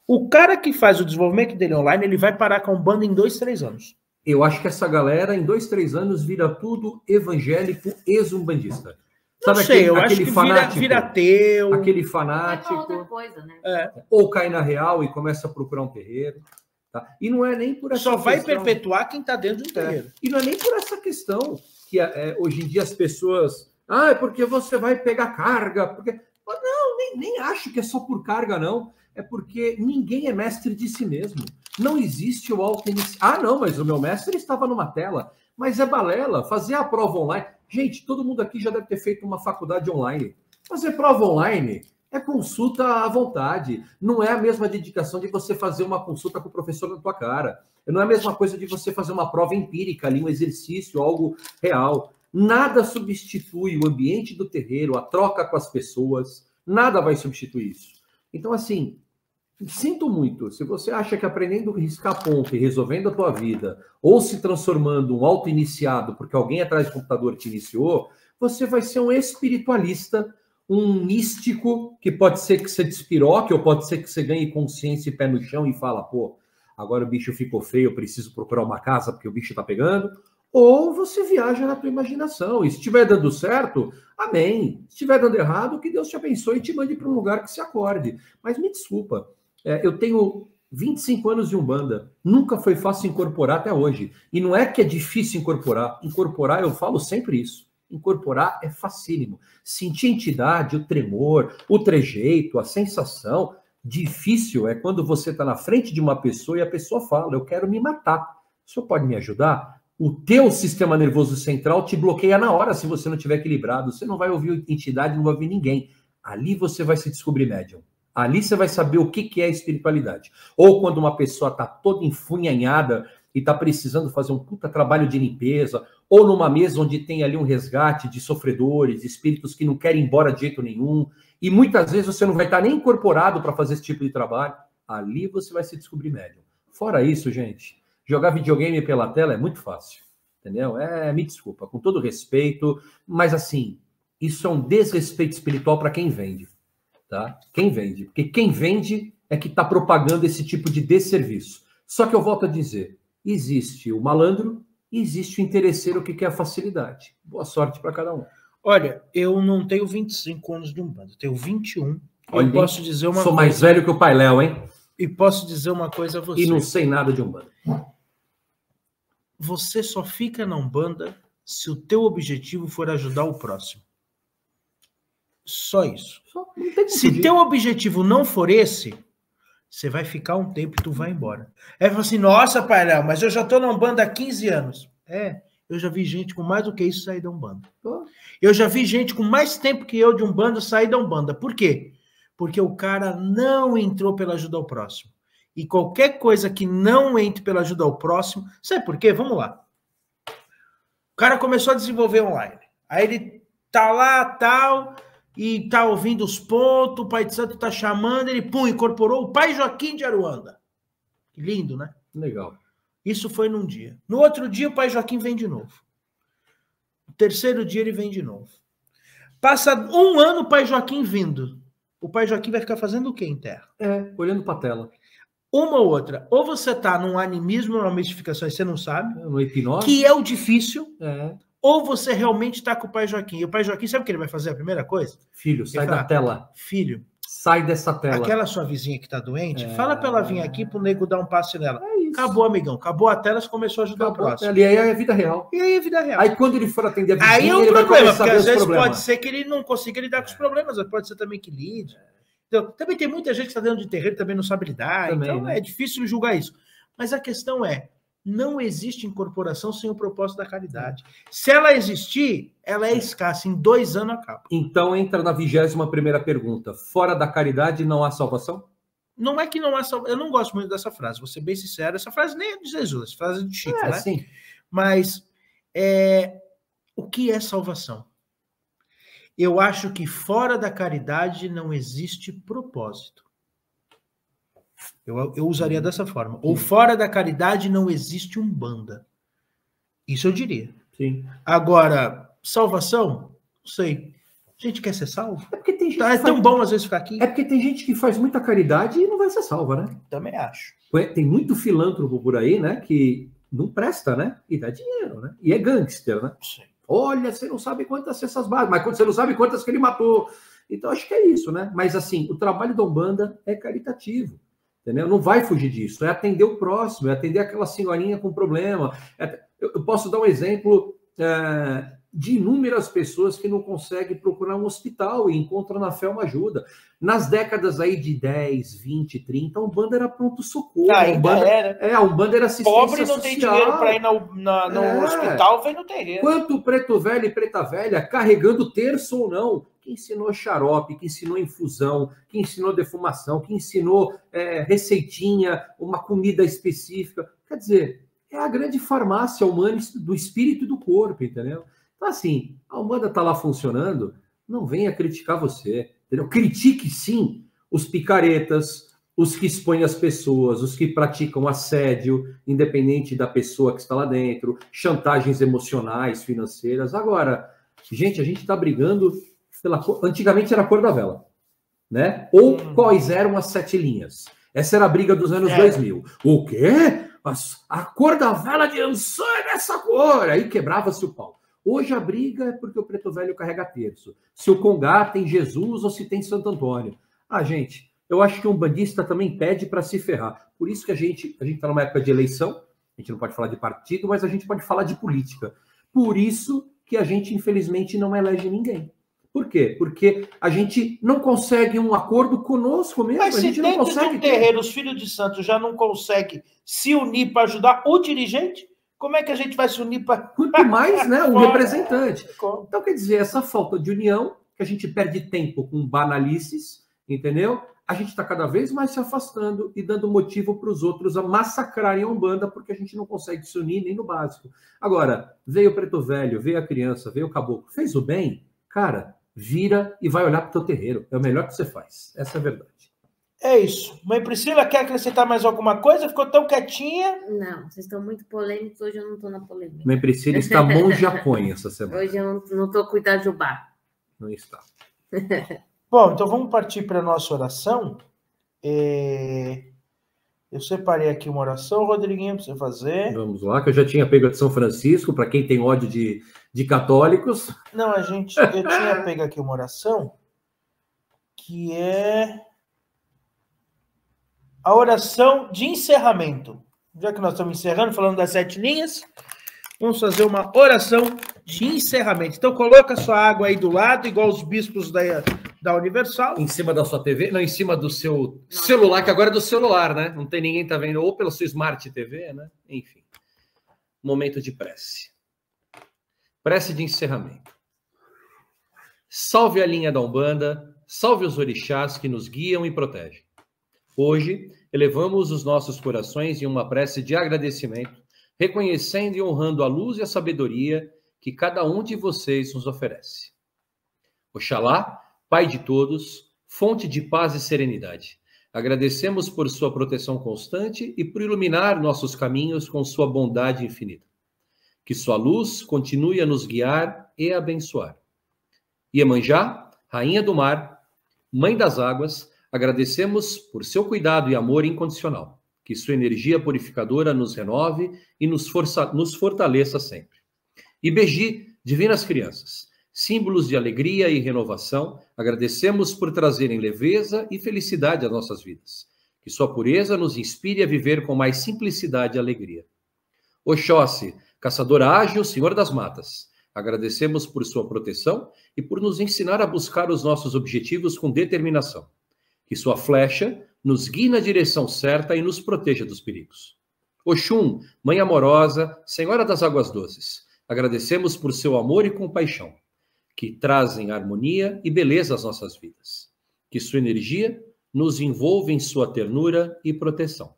O cara que faz o desenvolvimento dele online, ele vai parar com a Umbanda em 2, 3 anos. Eu acho que essa galera, em 2, 3 anos, vira tudo evangélico ex-umbandista. Sabe, não sei, eu acho que fanático, vira ateu. Aquele fanático. Outra coisa, né? Ou cai na real e começa a procurar um terreiro. Tá? E não é nem por essa questão... Só vai perpetuar quem está dentro do terreiro. E não é nem por essa questão que hoje em dia as pessoas... é porque você vai pegar carga. Porque... Não, nem acho que é só por carga, não. É porque ninguém é mestre de si mesmo. Não existe o auto-iniciado. Não, mas o meu mestre estava numa tela. Mas é balela. Fazer a prova online... Gente, todo mundo aqui já deve ter feito uma faculdade online. Fazer prova online é consulta à vontade. Não é a mesma dedicação de você fazer uma consulta com o professor na tua cara. Não é a mesma coisa de você fazer uma prova empírica ali, um exercício, algo real. Nada substitui o ambiente do terreiro, a troca com as pessoas. Nada vai substituir isso. Então, assim, sinto muito. Se você acha que aprendendo a riscar ponto e resolvendo a tua vida, ou se transformando um auto-iniciado porque alguém atrás do computador te iniciou, você vai ser um espiritualista, um místico, que pode ser que você despiroque, ou pode ser que você ganhe consciência e pé no chão e fala, pô, agora o bicho ficou feio, eu preciso procurar uma casa porque o bicho tá pegando. Ou você viaja na tua imaginação. E se estiver dando certo, amém. Se estiver dando errado, que Deus te abençoe e te mande para um lugar que se acorde. Mas me desculpa, eu tenho 25 anos de Umbanda. Nunca foi fácil incorporar até hoje. E não é que é difícil incorporar. Incorporar, eu falo sempre isso. Incorporar é facílimo. Sentir a entidade, o tremor, o trejeito, a sensação. Difícil é quando você está na frente de uma pessoa e a pessoa fala, eu quero me matar. O senhor pode me ajudar? O teu sistema nervoso central te bloqueia na hora se você não estiver equilibrado. Você não vai ouvir entidade, não vai ouvir ninguém. Ali você vai se descobrir médium. Ali você vai saber o que é espiritualidade. Ou quando uma pessoa está toda enfunhanhada e está precisando fazer um puta trabalho de limpeza, ou numa mesa onde tem ali um resgate de sofredores, espíritos que não querem ir embora de jeito nenhum, e muitas vezes você não vai estar nem incorporado para fazer esse tipo de trabalho. Ali você vai se descobrir médium. Fora isso, gente, jogar videogame pela tela é muito fácil, entendeu? Me desculpa, com todo respeito, mas assim, isso é um desrespeito espiritual para quem vende, tá? Quem vende, porque quem vende é que está propagando esse tipo de desserviço. Só que eu volto a dizer, existe o malandro e existe o interesseiro que quer a facilidade. Boa sorte para cada um. Olha, eu não tenho 25 anos de Umbanda, eu tenho 21. Olha, eu posso dizer uma sou coisa, mais velho que o Pai Léo, hein? E posso dizer uma coisa a você. E não sei nada de Umbanda. Você só fica na Umbanda se o teu objetivo for ajudar o próximo. Só isso. Só, não tem como Se fugir. teu objetivo não for esse, você vai ficar um tempo e tu vai embora. Aí fala assim, nossa, pai, Léo, mas eu já tô na Umbanda há 15 anos. Eu já vi gente com mais do que isso sair da Umbanda. Eu já vi gente com mais tempo que eu de Umbanda sair da Umbanda. Por quê? Porque o cara não entrou pela ajuda ao próximo. E qualquer coisa que não entre pela ajuda ao próximo... Sabe por quê? Vamos lá. O cara começou a desenvolver online. Aí ele tá lá, tal, e tá ouvindo os pontos, o Pai de Santo tá chamando, ele, incorporou o Pai Joaquim de Aruanda. Que lindo, né? Legal. Isso foi num dia. No outro dia, o Pai Joaquim vem de novo. No terceiro dia, ele vem de novo. Passa um ano o Pai Joaquim vindo. O Pai Joaquim vai ficar fazendo o quê em terra? Olhando pra tela. Uma ou outra. Ou você tá num animismo, numa mistificação, e você não sabe, No hipnose. que é o difícil, É. ou você realmente tá com o Pai Joaquim. E o Pai Joaquim, sabe o que ele vai fazer? A primeira coisa? Filho, sai fala, da tela. Filho, Sai dessa tela. aquela sua vizinha que tá doente, fala pra ela vir aqui pro nego dar um passe nela. É isso. Acabou, amigão. Acabou a tela, você começou a ajudar Acabou o a próximo. tela. E aí é a vida real. E aí, vida real. Aí quando ele for atender a vizinha, Aí é um ele vai problema, começar a porque ver às os vezes problemas. pode ser que ele não consiga lidar com os problemas, pode ser também que lide. Então, também tem muita gente que está dentro de terreiro também não sabe lidar, Também, então né? é difícil julgar isso. Mas a questão é, não existe incorporação sem o propósito da caridade. Se ela existir, ela é escassa, em 2 anos acaba. Então entra na 21ª pergunta. Fora da caridade não há salvação? Não é que não há salvação, eu não gosto muito dessa frase, vou ser bem sincero, essa frase nem é de Jesus, essa frase é de Chico, né? Sim. Mas o que é salvação? Eu acho que fora da caridade não existe propósito. Eu usaria dessa forma. Ou fora da caridade não existe Umbanda. Isso eu diria. Sim. Agora, salvação? Não sei. A gente quer ser salvo? É porque tem gente É que tão faz... bom às vezes ficar aqui. É porque tem gente que faz muita caridade e não vai ser salva, né? Também acho. Tem muito filântropo por aí, né? Que não presta, né? E dá dinheiro, né? E é gangster, né? Sim. Olha, você não sabe quantas cestas básicas, mas você não sabe quantas que ele matou. Então, acho que é isso, né? Mas, assim, o trabalho da Umbanda é caritativo, entendeu? Não vai fugir disso. É atender o próximo, é atender aquela senhorinha com problema. Eu posso dar um exemplo de inúmeras pessoas que não conseguem procurar um hospital e encontram na fé uma ajuda. Nas décadas aí de 10, 20, 30, a Umbanda era pronto-socorro. A Umbanda era assistência Pobre não social. tem dinheiro para ir no hospital, vem no terreiro. Quanto preto velho e preta velha carregando terço ou não, que ensinou xarope, que ensinou infusão, que ensinou defumação, que ensinou receitinha, uma comida específica. Quer dizer, é a grande farmácia humana do espírito e do corpo, entendeu? Então, assim, a Umbanda está lá funcionando, não venha criticar você, entendeu? Critique, sim, os picaretas, os que expõem as pessoas, os que praticam assédio, independente da pessoa que está lá dentro, chantagens emocionais, financeiras. Agora, gente, a gente está brigando pela cor... Antigamente era a cor da vela, né? Ou quais eram as 7 linhas. Essa era a briga dos anos 2000. O quê? A cor da vela de Ançã é dessa cor. Aí quebrava-se o pau. Hoje a briga é porque o preto velho carrega terço. Se o Congá tem Jesus ou se tem Santo Antônio. Ah, gente, eu acho que um bandista também pede para se ferrar. Por isso que a gente está numa época de eleição, a gente não pode falar de partido, mas a gente pode falar de política. Por isso que a gente, infelizmente, não elege ninguém. Por quê? Porque a gente não consegue um acordo conosco mesmo. Mas a gente se não dentro consegue de um terreiro os filhos de santo já não conseguem se unir para ajudar o dirigente, como é que a gente vai se unir para... Quanto mais, né, o representante. Como? Então, quer dizer, essa falta de união, que a gente perde tempo com banalices, entendeu? A gente está cada vez mais se afastando e dando motivo para os outros a massacrarem a Umbanda, porque a gente não consegue se unir nem no básico. Agora, veio o preto velho, veio a criança, veio o caboclo, fez o bem, cara, vira e vai olhar para o teu terreiro. É o melhor que você faz. Essa é a verdade. É isso. Mãe Priscila, quer acrescentar mais alguma coisa? Ficou tão quietinha. Não, vocês estão muito polêmicos, hoje eu não estou na polêmica. Mãe Priscila está monjaconha essa semana. Hoje eu não estou com Itajubá. Não está. Bom, então vamos partir para a nossa oração. Eu separei aqui uma oração, Rodriguinho, para você fazer. Vamos lá, que eu já tinha pego a de São Francisco, para quem tem ódio de católicos. Não, eu tinha pego aqui uma oração, que é a oração de encerramento. Já que nós estamos encerrando, falando das 7 linhas, vamos fazer uma oração de encerramento. Então, coloca sua água aí do lado, igual os bispos da Universal. Em cima da sua TV? Não, em cima do seu celular, que agora é do celular, né? Não tem ninguém tá vendo, ou pelo seu Smart TV, né? Enfim. Momento de prece. Prece de encerramento. Salve a linha da Umbanda, salve os orixás que nos guiam e protegem. Hoje, elevamos os nossos corações em uma prece de agradecimento, reconhecendo e honrando a luz e a sabedoria que cada um de vocês nos oferece. Oxalá, Pai de todos, fonte de paz e serenidade, agradecemos por sua proteção constante e por iluminar nossos caminhos com sua bondade infinita. Que sua luz continue a nos guiar e abençoar. Iemanjá, Rainha do Mar, Mãe das Águas, agradecemos por seu cuidado e amor incondicional. Que sua energia purificadora nos renove e nos fortaleça sempre. Ibeji, divinas crianças, símbolos de alegria e renovação, agradecemos por trazerem leveza e felicidade às nossas vidas. Que sua pureza nos inspire a viver com mais simplicidade e alegria. Oxóssi, caçador ágil, senhor das matas, agradecemos por sua proteção e por nos ensinar a buscar os nossos objetivos com determinação. Que sua flecha nos guie na direção certa e nos proteja dos perigos. Oxum, Mãe amorosa, Senhora das águas doces, agradecemos por seu amor e compaixão, que trazem harmonia e beleza às nossas vidas. Que sua energia nos envolva em sua ternura e proteção.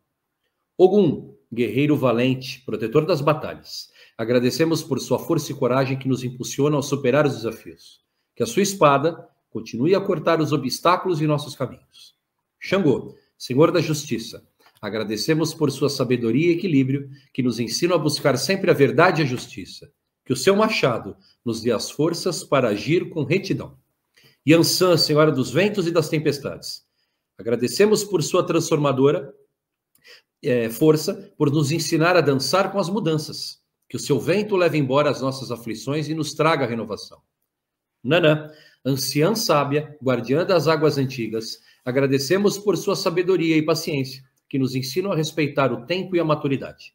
Ogum, guerreiro valente, protetor das batalhas, agradecemos por sua força e coragem que nos impulsionam a superar os desafios. Que a sua espada continue a cortar os obstáculos em nossos caminhos. Xangô, Senhor da Justiça, agradecemos por sua sabedoria e equilíbrio que nos ensinam a buscar sempre a verdade e a justiça. Que o seu machado nos dê as forças para agir com retidão. Yansan, Senhora dos ventos e das tempestades, agradecemos por sua transformadora força, por nos ensinar a dançar com as mudanças. Que o seu vento leve embora as nossas aflições e nos traga a renovação. Nanã, anciã sábia, guardiã das águas antigas, agradecemos por sua sabedoria e paciência, que nos ensinam a respeitar o tempo e a maturidade.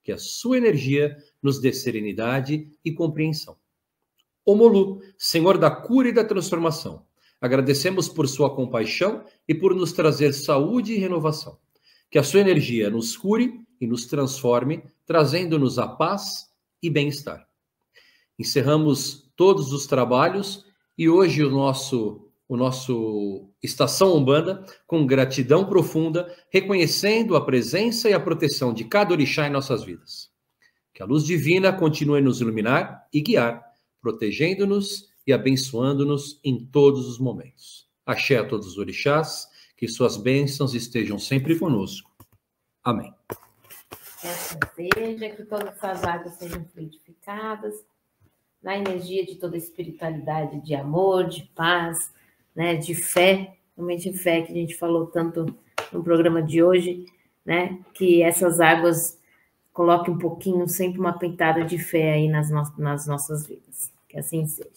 Que a sua energia nos dê serenidade e compreensão. Omolu, Senhor da cura e da transformação, agradecemos por sua compaixão e por nos trazer saúde e renovação. Que a sua energia nos cure e nos transforme, trazendo-nos a paz e bem-estar. Encerramos todos os trabalhos e hoje o nosso Estação Umbanda com gratidão profunda, reconhecendo a presença e a proteção de cada orixá em nossas vidas. Que a luz divina continue a nos iluminar e guiar, protegendo-nos e abençoando-nos em todos os momentos. Axé a todos os orixás, que suas bênçãos estejam sempre conosco. Amém. Essa seja, que todas essas águas sejam fluidificadas na energia de toda a espiritualidade, de amor, de paz, né, de fé, realmente de fé, que a gente falou tanto no programa de hoje, né, que essas águas coloquem um pouquinho, sempre uma pitada de fé aí nas nossas vidas. Que assim seja.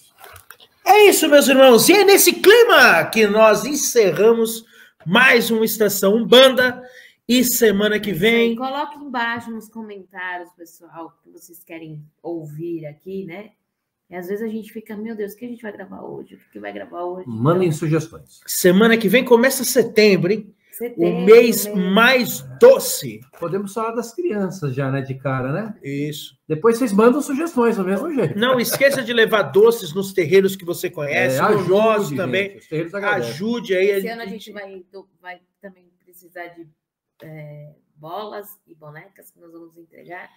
É isso, meus irmãos. E é nesse clima que nós encerramos mais uma Estação Umbanda. E semana que vem... Coloque embaixo nos comentários, pessoal, que vocês querem ouvir aqui, né? E às vezes a gente fica, meu Deus, o que a gente vai gravar hoje? O que vai gravar hoje? Mandem então, sugestões. Semana que vem começa setembro, hein? O mês mais doce. Podemos falar das crianças já, né? De cara, né? Isso. Depois vocês mandam sugestões do mesmo jeito. Não esqueça de levar doces nos terreiros que você conhece. Ajude, nós também. Os terreiros agradecem. Ajude aí. Esse ano a gente vai também precisar de bolas e bonecas que nós vamos entregar.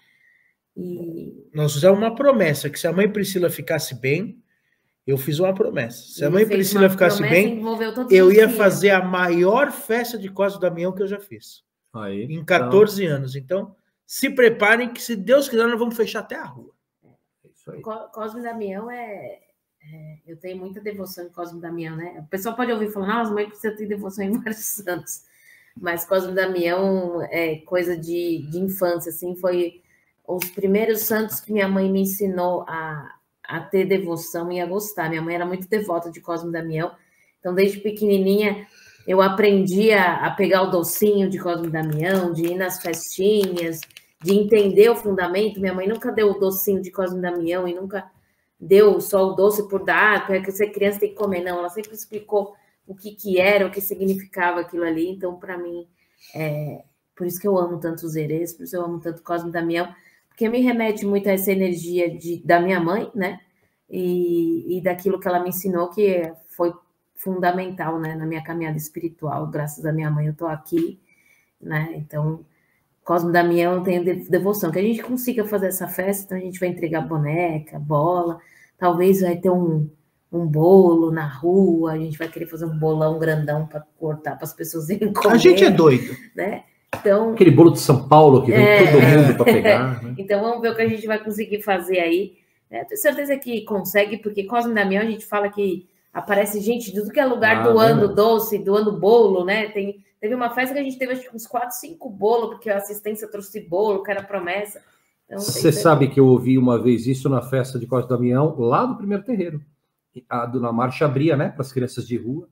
E nós fizemos uma promessa, que se a mãe Priscila ficasse bem, eu fiz uma promessa. Se a mãe Priscila ficasse bem, eu ia fazer a maior festa de Cosme Damião que eu já fiz. Aí, em 14 anos. Então, se preparem que, se Deus quiser, nós vamos fechar até a rua. É isso aí. Cosme Damião eu tenho muita devoção em Cosme Damião, né? O pessoal pode ouvir falar, nossa, mãe precisa ter devoção em vários santos. Mas Cosme Damião é coisa de infância, assim, foi os primeiros santos que minha mãe me ensinou a ter devoção e a gostar. Minha mãe era muito devota de Cosme Damião, então desde pequenininha eu aprendi a pegar o docinho de Cosme Damião, de ir nas festinhas, de entender o fundamento. Minha mãe nunca deu o docinho de Cosme e Damião e nunca deu só o doce por dar, porque você criança tem que comer. Não, ela sempre explicou o que era, o que significava aquilo ali. Então, para mim, por isso que eu amo tanto os herês, por isso eu amo tanto Cosme e Damião, porque me remete muito a essa energia da minha mãe, né? E daquilo que ela me ensinou, que foi fundamental, né, na minha caminhada espiritual. Graças à minha mãe eu estou aqui, né? Então, Cosme e Damião eu tenho devoção. Que a gente consiga fazer essa festa, então a gente vai entregar boneca, bola, talvez vai ter um bolo na rua, a gente vai querer fazer um bolão grandão para cortar para as pessoas irem comer. A gente é doido. Né? Então, aquele bolo de São Paulo que vem todo mundo para pegar. Né? Então vamos ver o que a gente vai conseguir fazer aí. Tenho certeza que consegue, porque Cosme e Damião a gente fala que aparece gente de tudo que é lugar doando doce, doando bolo, né? Teve uma festa que a gente teve acho que uns 4, 5 bolos, porque a assistência trouxe bolo, que era promessa. Então, você sabe que eu ouvi uma vez isso na festa de Cosme e Damião, lá do primeiro terreiro. A dona Marcha abria, né, para as crianças de rua,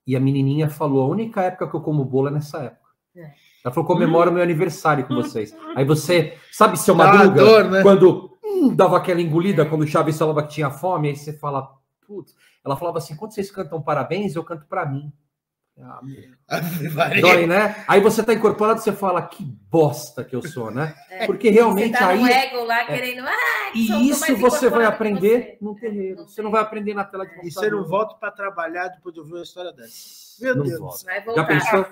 e a menininha falou, a única época que eu como bolo é nessa época. Ela falou, comemora o meu aniversário com vocês. Aí você, sabe, seu Madruga, né? quando dava aquela engolida, quando o Chaves falava que tinha fome, aí você fala, putz. Ela falava assim, quando vocês cantam parabéns, eu canto para mim. Dói, né? Aí você tá incorporado, você fala, que bosta que eu sou, né? Porque realmente você tá aí... no ego lá, querendo... E isso você vai aprender no terreiro. Você não vai aprender na tela de computador. E você não volta para trabalhar depois de ouvir uma história dessa. Meu Deus. Vai voltar. Já pensou?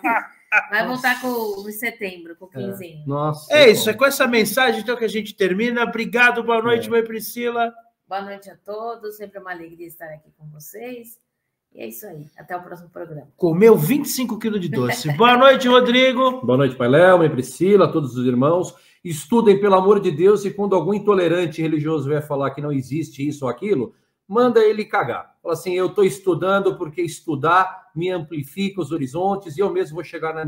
Vai voltar em setembro, com 15. Nossa. É isso, é com essa mensagem então que a gente termina. Obrigado, boa noite, mãe Priscila. Boa noite a todos, sempre uma alegria estar aqui com vocês. E é isso aí, até o próximo programa. Comeu 25 quilos de doce. Boa noite, Rodrigo. Boa noite, Pai Léo, mãe Priscila, todos os irmãos. Estudem, pelo amor de Deus, e quando algum intolerante religioso vier falar que não existe isso ou aquilo, manda ele cagar. Fala assim, eu estou estudando porque estudar me amplifica os horizontes e eu mesmo vou chegar nas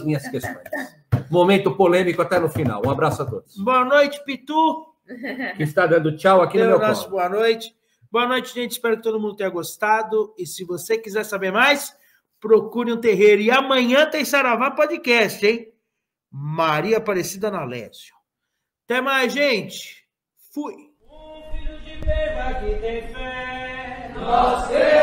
minhas questões. Momento polêmico até no final. Um abraço a todos. Boa noite, Pitu. Que está dando tchau aqui no meu colo. Boa noite. Boa noite, gente. Espero que todo mundo tenha gostado. E se você quiser saber mais, procure um terreiro. E amanhã tem Saravá Podcast, hein? Maria Aparecida na Lécio. Até mais, gente. Fui. Um filho de beba que tem fé. Nós temos.